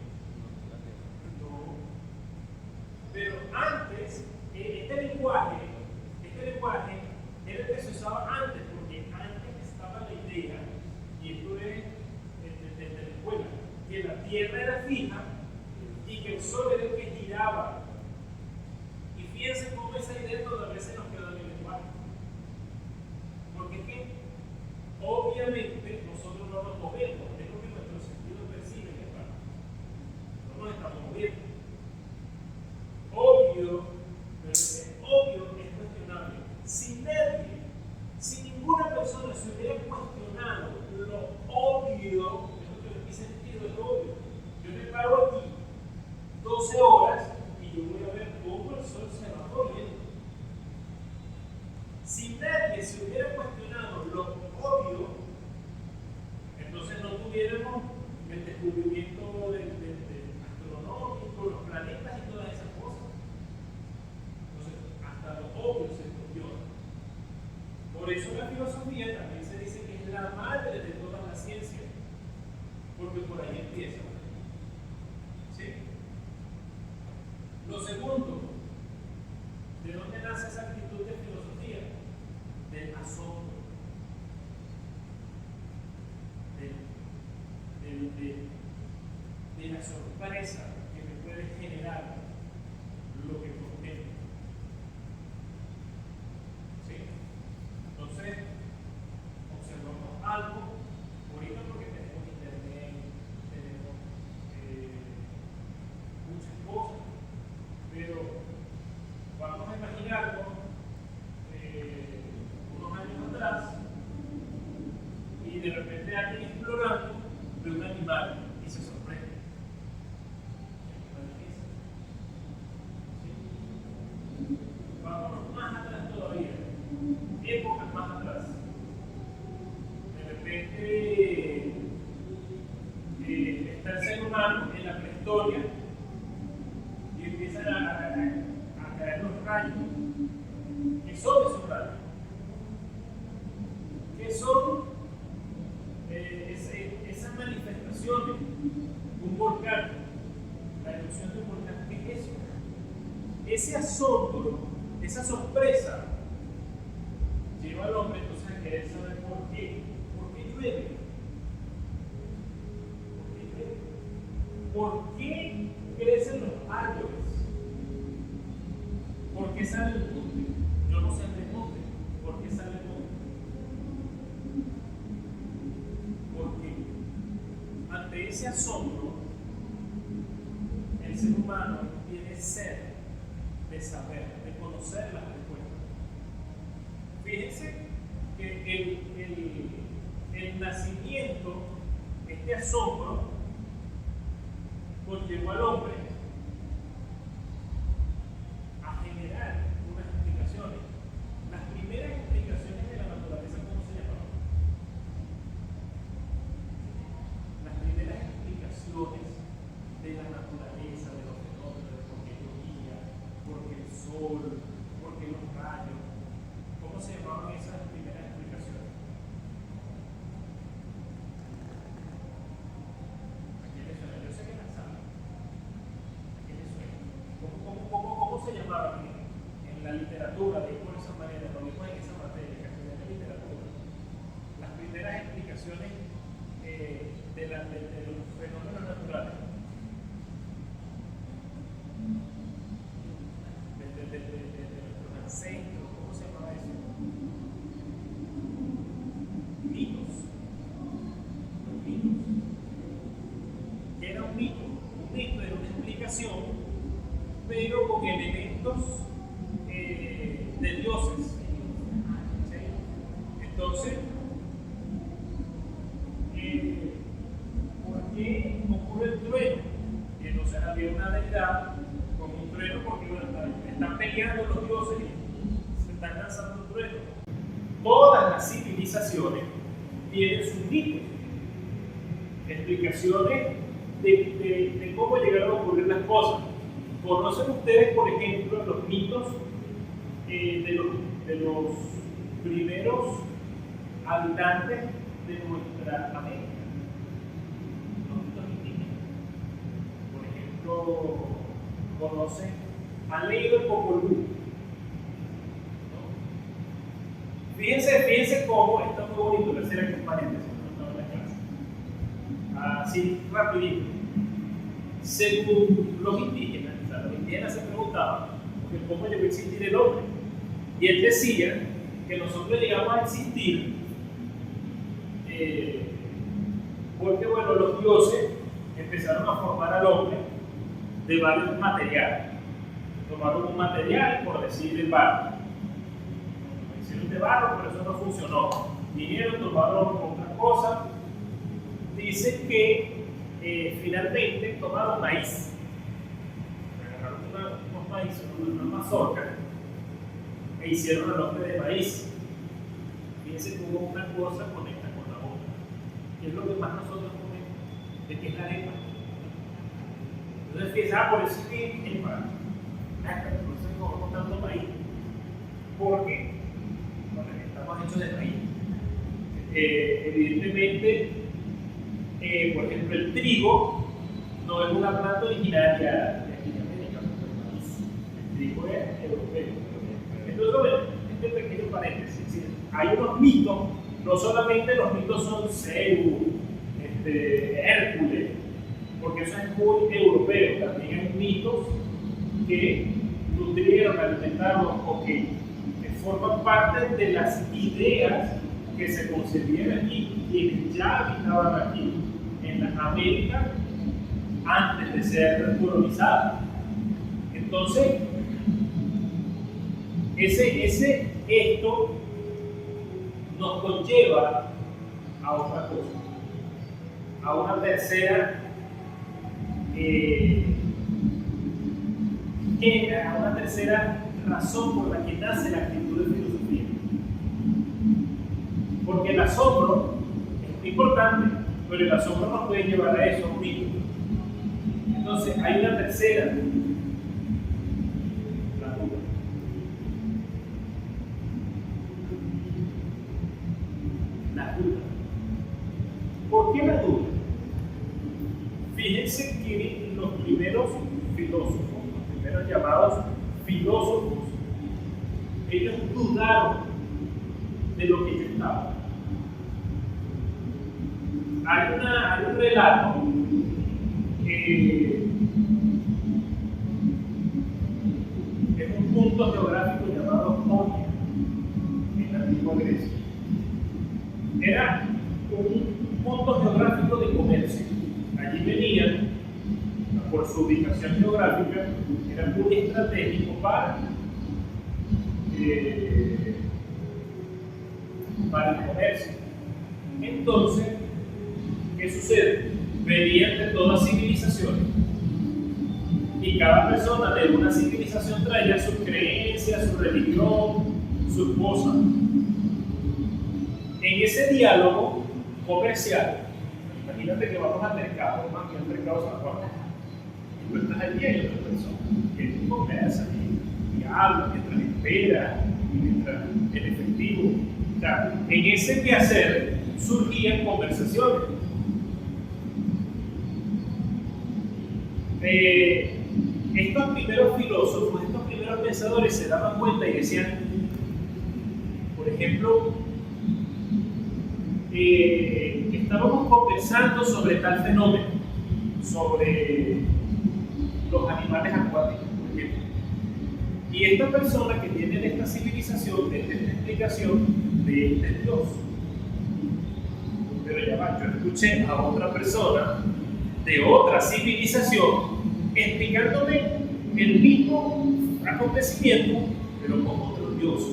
No. Pero antes, este lenguaje era el que se usaba antes, porque antes estaba la idea, y esto es desde la escuela, que la tierra era fija y que el sol era el que giraba. Y fíjense cómo esa idea todavía se nos quedó en el lenguaje. Porque es que, obviamente, nosotros no nos movemos, es lo que nuestro sentido percibe, hermano. No nos estamos moviendo. Obvio, pero es obvio, es cuestionable. Si ninguna persona se hubiera cuestionado lo obvio, ¿qué sentido es obvio? Yo te paro aquí 12 horas y yo voy a ver cómo el sol se va poniendo. Si nadie se hubiera cuestionado lo obvio, entonces no tuviéramos el descubrimiento astronómico, los planetas y todas esas cosas. Entonces, hasta lo obvio se cuestiona. Por eso la filosofía también se dice que es la madre de todas las ciencias, porque por ahí empieza. ¿Sí? Lo segundo, ¿de dónde nace esa actitud de filosofía? Del asombro, de la sorpresa que me puede generar lo que contemplo. ¿Sí? Entonces, observamos algo, ahorita porque tenemos internet, épocas más atrás. De repente está el ser humano en la prehistoria y empiezan a caer los rayos. ¿Qué son esos rayos? ¿Qué son esas manifestaciones? Un volcán, la erupción de un volcán. ¿Qué es eso? Ese asombro, esa sorpresa lleva al hombre entonces a querer saber por qué. ¿Por qué llueve? ¿Por qué crecen los árboles? ¿Por qué sale el monte? Yo no sé el monte. ¿Por qué sale el monte? Porque ante ese asombro, el ser humano tiene sed de saber, de conocer las respuestas. Fíjense que el nacimiento, este asombro, conllevó al hombre a generar unas explicaciones. Las primeras explicaciones de la naturaleza, ¿cómo se llamaban? Las primeras explicaciones de la naturaleza, de los fenómenos, de por qué llovía, por qué el sol, por qué los rayos. ¿Cómo se llamaban esas primeras explicaciones? ¿A quién le suena? Yo sé que la saben. ¿A quién le suena? ¿Cómo se llamaban en la literatura? De por esa manera, lo mismo en esa materia, que es la literatura. Las primeras explicaciones de los fenómenos naturales. De nuestros ancestros, ¿cómo se llama eso? Mitos. Los mitos. ¿Qué era un mito? Un mito era una explicación, pero con elementos de dioses. ¿Sí? Entonces, ¿por qué ocurre el trueno? Y entonces había una deidad con un trueno porque bueno, están peleando los dioses y se están lanzando un trueno. Todas las civilizaciones tienen sus mitos, explicaciones de cómo llegaron a ocurrir las cosas. ¿Conocen ustedes, por ejemplo, los mitos de los primeros habitantes de nuestra América? Los mitos indígenas. Por ejemplo, ¿conocen? ¿Han leído el Popol Vuh? ¿No? Fíjense cómo, está muy bonito, le hacer aquí un paréntesis, no en la clase. Así, rapidito. Según los indígenas se preguntaban cómo llegó a existir el hombre. Y él decía que nosotros llegamos a existir porque bueno, los dioses empezaron a formar al hombre de varios materiales. Tomaron un material, por decir el barro. Lo hicieron de barro, pero eso no funcionó. Vinieron, tomaron otra cosa. Dicen que finalmente tomaron maíz. Agarraron unos maíz, una mazorca, e hicieron el hombre de maíz. Fíjense que hubo una cosa conecta con la otra. ¿Qué es lo que más nosotros comemos? ¿De qué es la arepa? Entonces fíjense, por eso es que el pan, entonces no comemos tanto maíz, porque bueno, estamos hechos de maíz. Evidentemente, por ejemplo, el trigo no es una planta originaria de aquí de América, el maíz. El trigo es europeo. Entonces, bueno, este pequeño paréntesis, ¿sí? Hay unos mitos, no solamente los mitos son Zeus, Hércules, porque eso es muy europeo, también hay mitos que nutrieron, alimentaron o que forman parte de las ideas que se concebían aquí, quienes ya habitaban aquí en las Américas antes de ser colonizadas. Entonces, esto nos conlleva a otra cosa, a una tercera razón por la que nace la actitud de filosofía. Porque el asombro es muy importante, pero el asombro nos puede llevar a eso mismo. Entonces, hay una tercera, la duda. La duda. ¿Por qué la duda? Fíjense que los primeros filósofos, los primeros llamados filósofos, ellos dudaron de lo que yo estaba. Hay un relato en un punto geográfico llamado Jonia, en la antigua Grecia. Era un punto geográfico de comercio. Allí venían, por su ubicación geográfica, era muy estratégico para el comercio. Entonces, ¿qué sucede? Venían de todas civilizaciones y cada persona de una civilización traía sus creencias, su religión, sus cosas. En ese diálogo comercial, imagínate que vamos al mercado, más que al mercado San Juan, y tú estás allí y hay otra persona que tú conversas y hablas mientras esperas y mientras el efectivo. O sea, en ese quehacer surgían conversaciones. Estos primeros filósofos, estos primeros pensadores se daban cuenta y decían, por ejemplo, estábamos conversando sobre tal fenómeno, sobre los animales acuáticos, por ejemplo. Y esta persona que tiene de esta civilización, de esta explicación, de este Dios. Pero ya va, yo escuché a otra persona de otra civilización explicándome el mismo acontecimiento, pero con otro Dios.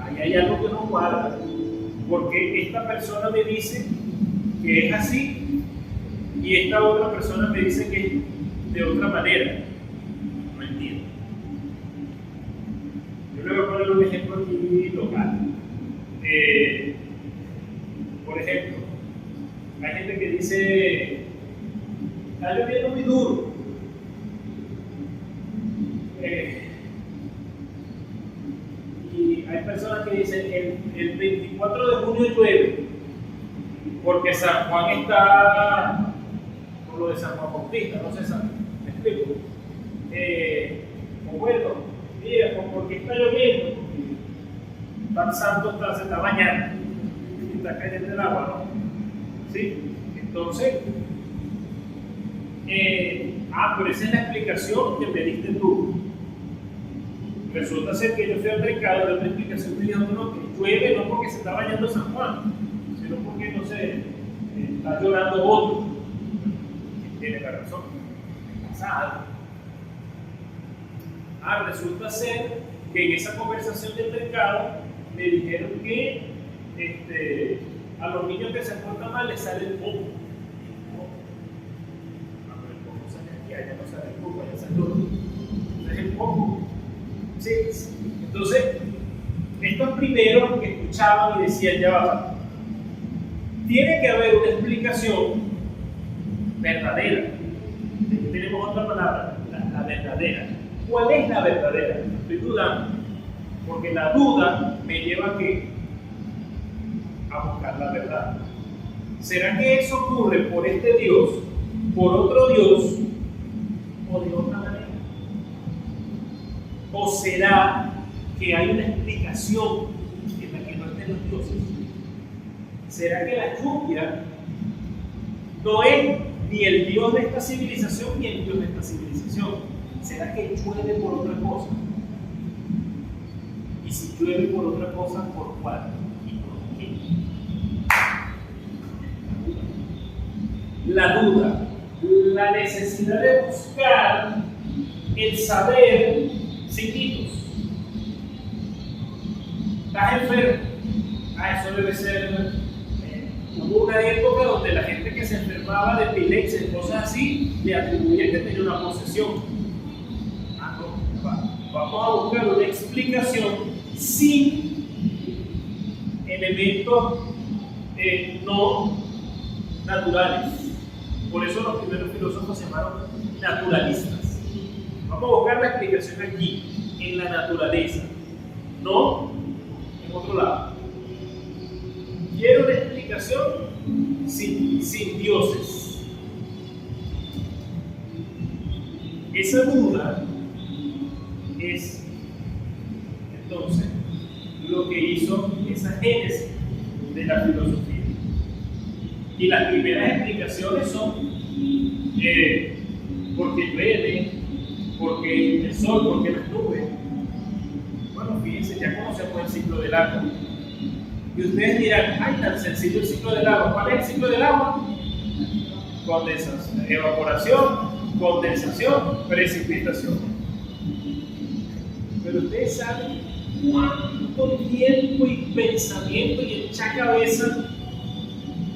Ahí hay algo que no cuadra, porque esta persona me dice que es así y esta otra persona me dice que es de otra manera. No entiendo. Yo le voy a poner un ejemplo aquí local. Por ejemplo, hay gente que dice, está lloviendo muy duro. Y hay personas que dicen, el 24 de junio llueve, porque San Juan está, por lo de San Juan Bautista, no sé, ¿me explico? O bueno, mira, ¿por qué está lloviendo? Porque tan santo se está bañando y está cayendo el agua, ¿no? ¿Sí? Entonces, pero esa es la explicación que me diste tú. Resulta ser que yo fui al mercado de una explicación que dijo, no, que llueve no porque se está bañando San Juan, sino porque, no sé, está llorando otro. Tiene la razón, pasa algo. Resulta ser que en esa conversación del mercado me dijeron que a los niños que se portan mal les sale el moco. Allá no sale el moco, allá sale el otro. Entonces el moco. Sí. Entonces, estos primeros que escuchaban y decían, ya va, tiene que haber una explicación verdadera. Aquí tenemos otra palabra, la verdadera. ¿Cuál es la verdadera? Estoy dudando, porque la duda me lleva a ¿qué? A buscar la verdad. ¿Será que eso ocurre por este Dios, por otro Dios o de otra manera? ¿O será que hay una explicación en la que no estén los dioses? ¿Será que la lluvia no es ni el Dios de esta civilización ni el Dios de esta civilización? ¿Será que llueve por otra cosa? Y si llueve por otra cosa, ¿por cuál? ¿Y por qué? La duda, la necesidad de buscar el saber sin mitos. ¿Estás enfermo? Eso debe ser. Hubo una época donde la gente que se enfermaba de epilepsia y cosas así le atribuían que tenía una posesión. Vamos a buscar una explicación sin elementos no naturales. Por eso los primeros filósofos se llamaron naturalistas. Vamos a buscar la explicación aquí, en la naturaleza, no en otro lado. Quiero una explicación sin dioses. Esa duda es entonces lo que hizo esa génesis de la filosofía. Y las primeras explicaciones son porque llueve, porque el sol, porque las nubes. Bueno, fíjense, ya conocemos el ciclo del agua. Y ustedes dirán, ay, tan sencillo el ciclo del agua. ¿Cuál es el ciclo del agua? Condensación, evaporación, condensación, precipitación. Pero ustedes saben cuánto tiempo y pensamiento y hecha cabeza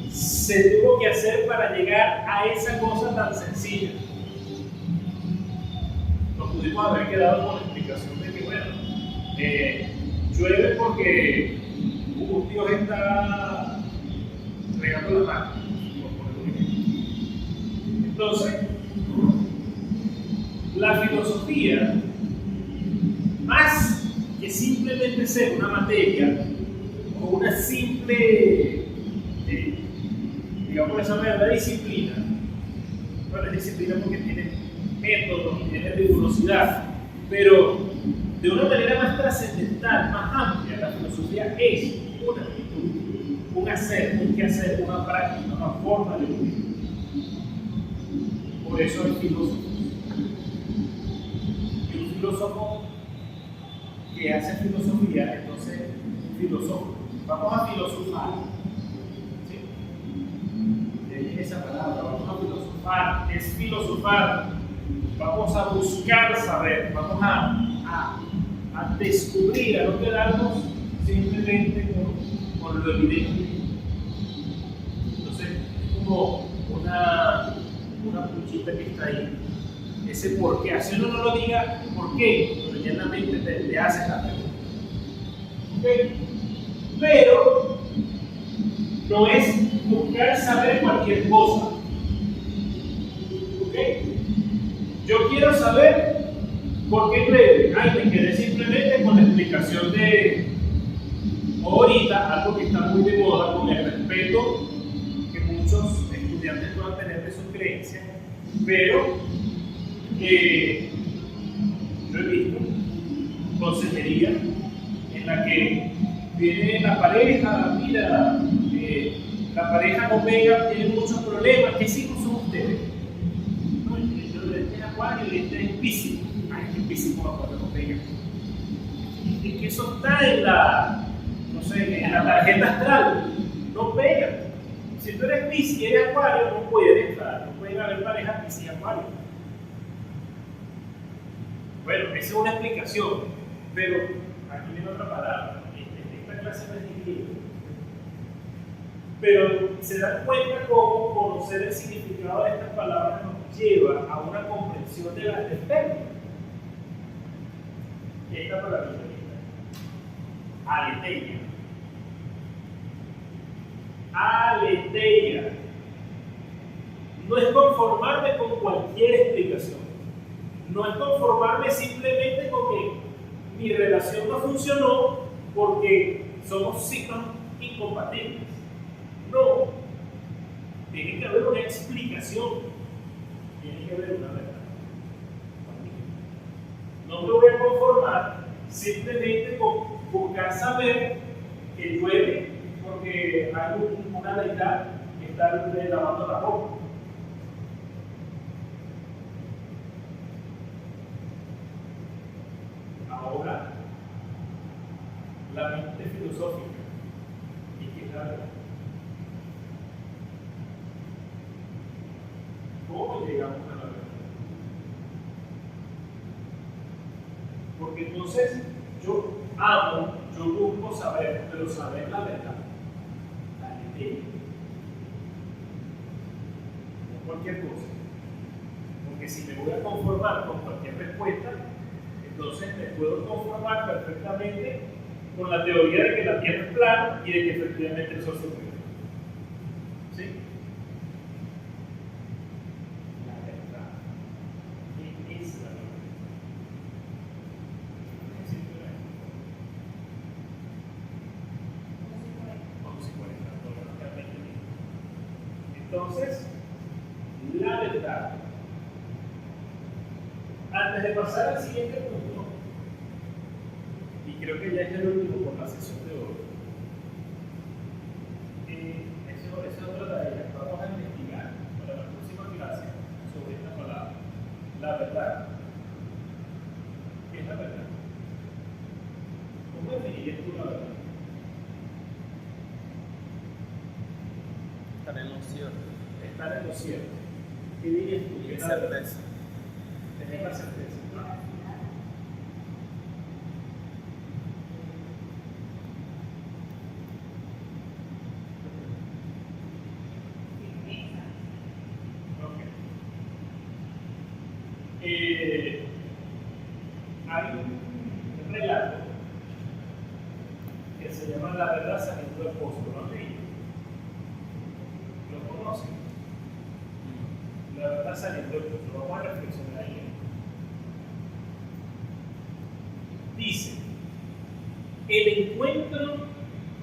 se tuvo que hacer para llegar a esa cosa tan sencilla. Nos pudimos haber quedado con la explicación de que, bueno, llueve porque Dios está regando las manos. Entonces, la filosofía, más que simplemente ser una materia o una simple, digamos, esa verdadera disciplina, bueno, es disciplina porque tiene métodos y tiene rigurosidad, pero de una manera más trascendental, más amplia, la filosofía es una actitud, un hacer, un quehacer, una práctica, una forma de vivir. Por eso hay filósofos. Y un filósofo que hace filosofía, entonces, filósofo. Vamos a filosofar. ¿Sí? De ahí esa palabra, vamos a filosofar. Es filosofar. Vamos a buscar saber, vamos a descubrir, a no quedarnos simplemente con lo evidente. Entonces, es como una puchita que está ahí. Ese por qué. Así uno no lo diga por qué, pero ya en la mente te hace la pregunta. ¿Okay? Pero no es buscar saber cualquier cosa. ¿Okay? Yo quiero saber por qué llueve. Ay, me quedé simplemente con la explicación de ahorita, algo que está muy de moda, con el respeto que muchos estudiantes puedan tener de sus creencias, pero yo he visto consejería en la que viene la pareja, mira, la pareja no pega, tiene muchos problemas. ¿Qué signos son ustedes? No, este es Acuario y este es Piscis. Ay, que Piscis con Acuario no pega. Es que eso está en la, no sé, en la tarjeta astral. No pega. Si tú eres Piscis y eres Acuario, no pueden haber parejas Piscis y Acuario. Bueno, esa es una explicación, pero aquí viene otra palabra. Esta clase no es griego. Pero se dan cuenta cómo conocer el significado de estas palabras nos lleva a una comprensión de las del término. Y esta palabra aletheia. Aletheia. No es conformarme con cualquier explicación. No es conformarme simplemente con que mi relación no funcionó porque somos signos incompatibles. No. Tiene que haber una explicación. Tiene que haber una verdad. No me voy a conformar simplemente con buscar saber que llueve porque hay una deidad que está lavando la ropa. Ahora, la mente filosófica, ¿y qué es la verdad? ¿Cómo llegamos a la verdad? Porque entonces yo amo, yo busco saber, pero saber la verdad, la ley, no cualquier cosa. Porque si me voy a conformar con cualquier respuesta, entonces me puedo conformar perfectamente con la teoría de que la Tierra es plana y de que efectivamente el Sol se mueve. ¿Sí? La verdad. ¿Qué es la verdad? Entonces, la verdad. Antes de pasar al siguiente punto, y creo que ya es el último por la sesión de hoy, eso es otra tarea. Vamos a investigar para la próxima clase sobre esta palabra, la verdad. ¿Qué es la verdad? ¿Cómo definirías tú la verdad? Estar en lo cierto. Estar en lo cierto. ¿Qué dirías tú? ¿Qué es la Certeza. Tener la certeza. Hay un relato que se llama La verdad saliendo del pozo. ¿Lo han leído? ¿Lo conocen? La verdad saliendo del pozo. Vamos a reflexionar ahí. Dice: el encuentro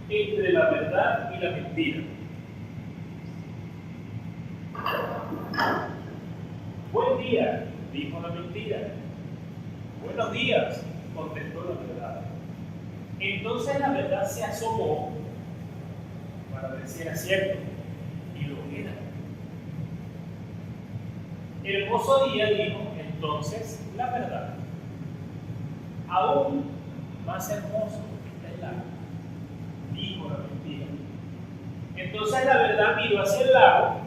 entre la verdad y la mentira. Buen día, dijo la mentira. Buenos días, contestó la verdad. Entonces la verdad se asomó para ver si era cierto, y lo era. Hermoso día, dijo entonces la verdad. Aún más hermoso es el lago, dijo la mentira. Entonces la verdad miró hacia el lago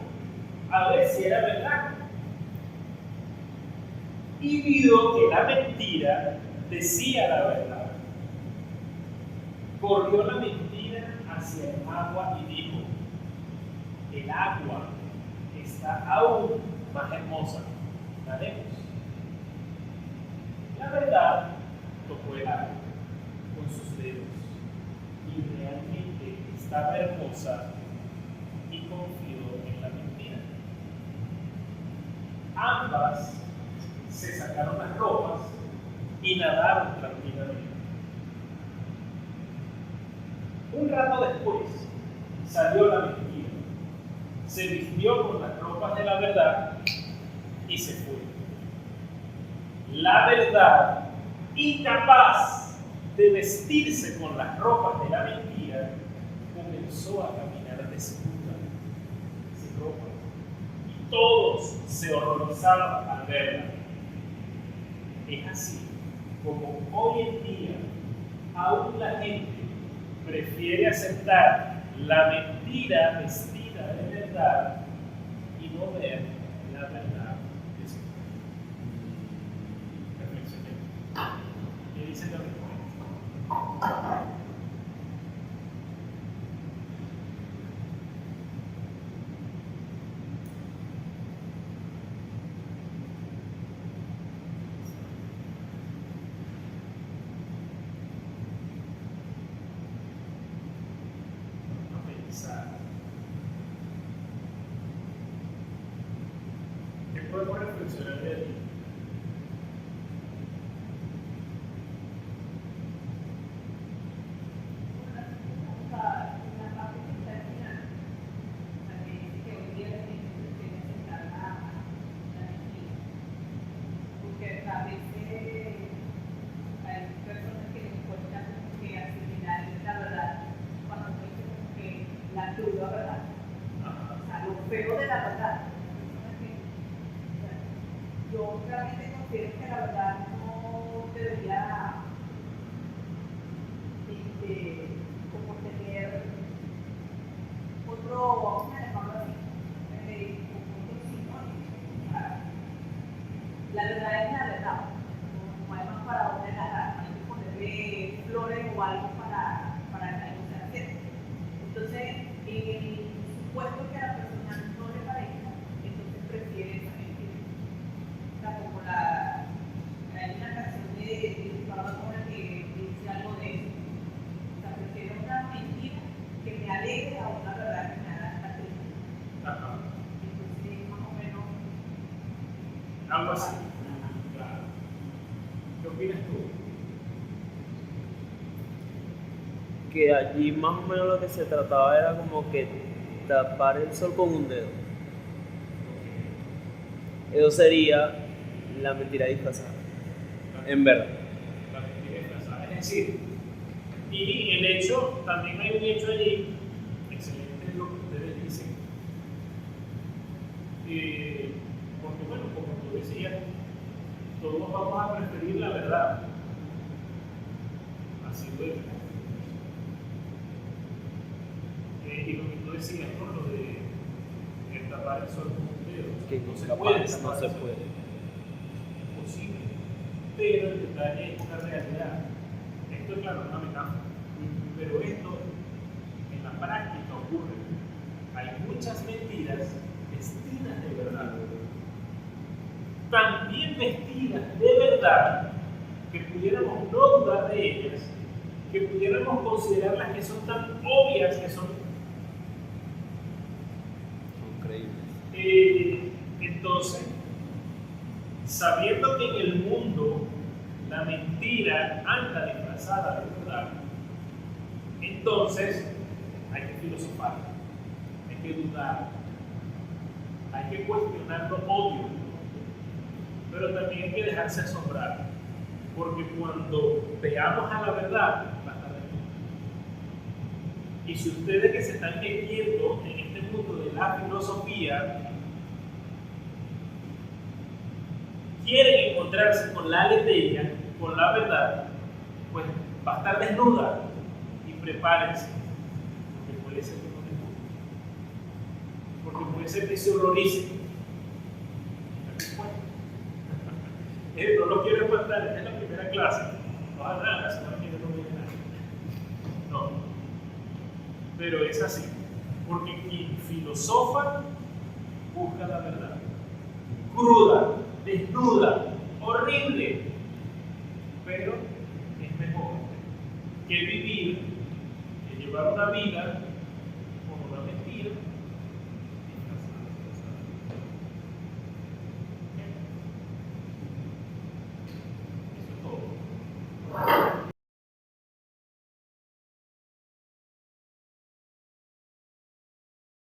a ver si era verdad. Y vio que la mentira decía la verdad. Corrió la mentira hacia el agua y dijo: el agua está aún más hermosa, nademos. La verdad tocó el agua con sus dedos y realmente estaba hermosa y confió en la mentira. Ambas se sacaron las ropas y nadaron tranquilamente. Un rato después salió la mentira, se vistió con las ropas de la verdad y se fue. La verdad, incapaz de vestirse con las ropas de la mentira, comenzó a caminar desnuda, sin ropa, y todos se horrorizaban al verla. Es así como hoy en día aún la gente prefiere aceptar la mentira vestida de verdad y no ver la verdad de su vida. Reflexionemos. ¿Qué dice la respuesta? ¿Qué podemos reflexionar de aquí? Yo realmente considero que la verdad no debería como tener otro, vamos a llamarlo así, otro sinónimo. La verdad es la verdad, no hay más para dónde agarrar, no hay que ponerle flores o algo para que algo sea cierto. Entonces, en el supuesto que a la persona no le parezca, entonces prefiere esa mentira. O sea, como hay una canción de Gustavo Lima que dice algo de eso. así. Claro. ¿Qué opinas tú? Que allí más o menos lo que se trataba era como que tapar el sol con un dedo. Eso sería la mentira disfrazada, en verdad. La mentira disfrazada. Es decir, y el hecho, también hay un hecho allí, excelente lo que ustedes dicen, porque bueno, como tú decías, todos vamos a preferir la verdad. Así duele. Y lo que tú decías, ¿no? Lo de tapar el sol con un dedo. Que No se capaz puede no tapar se el sol. puede. Imposible. Pero el detalle es una realidad. Esto es claro, una metáfora. Pero esto en la práctica ocurre. Hay muchas mentiras vestidas de verdad. También vestidas de verdad que pudiéramos no dudar de ellas, que pudiéramos considerarlas que son tan obvias que son. Increíble. Entonces, sabiendo que en el mundo la mentira anda disfrazada de verdad, entonces hay que filosofar, hay que dudar, hay que cuestionar lo obvio, pero también hay que dejarse asombrar, porque cuando veamos a la verdad, va a estar desnuda. Y si ustedes que se están metiendo en este mundo de la filosofía quieren encontrarse con la aletheia, con la verdad, pues va a estar desnuda y prepárense, porque puede ser que no les guste, porque puede ser que se horroricen. No lo quiero espantar, esta es la primera clase, no hagan nada, la semana que viene no viene nada. No, pero es así, porque quien filosofa busca la verdad, cruda, desnuda, horrible, pero es mejor que vivir, que llevar una vida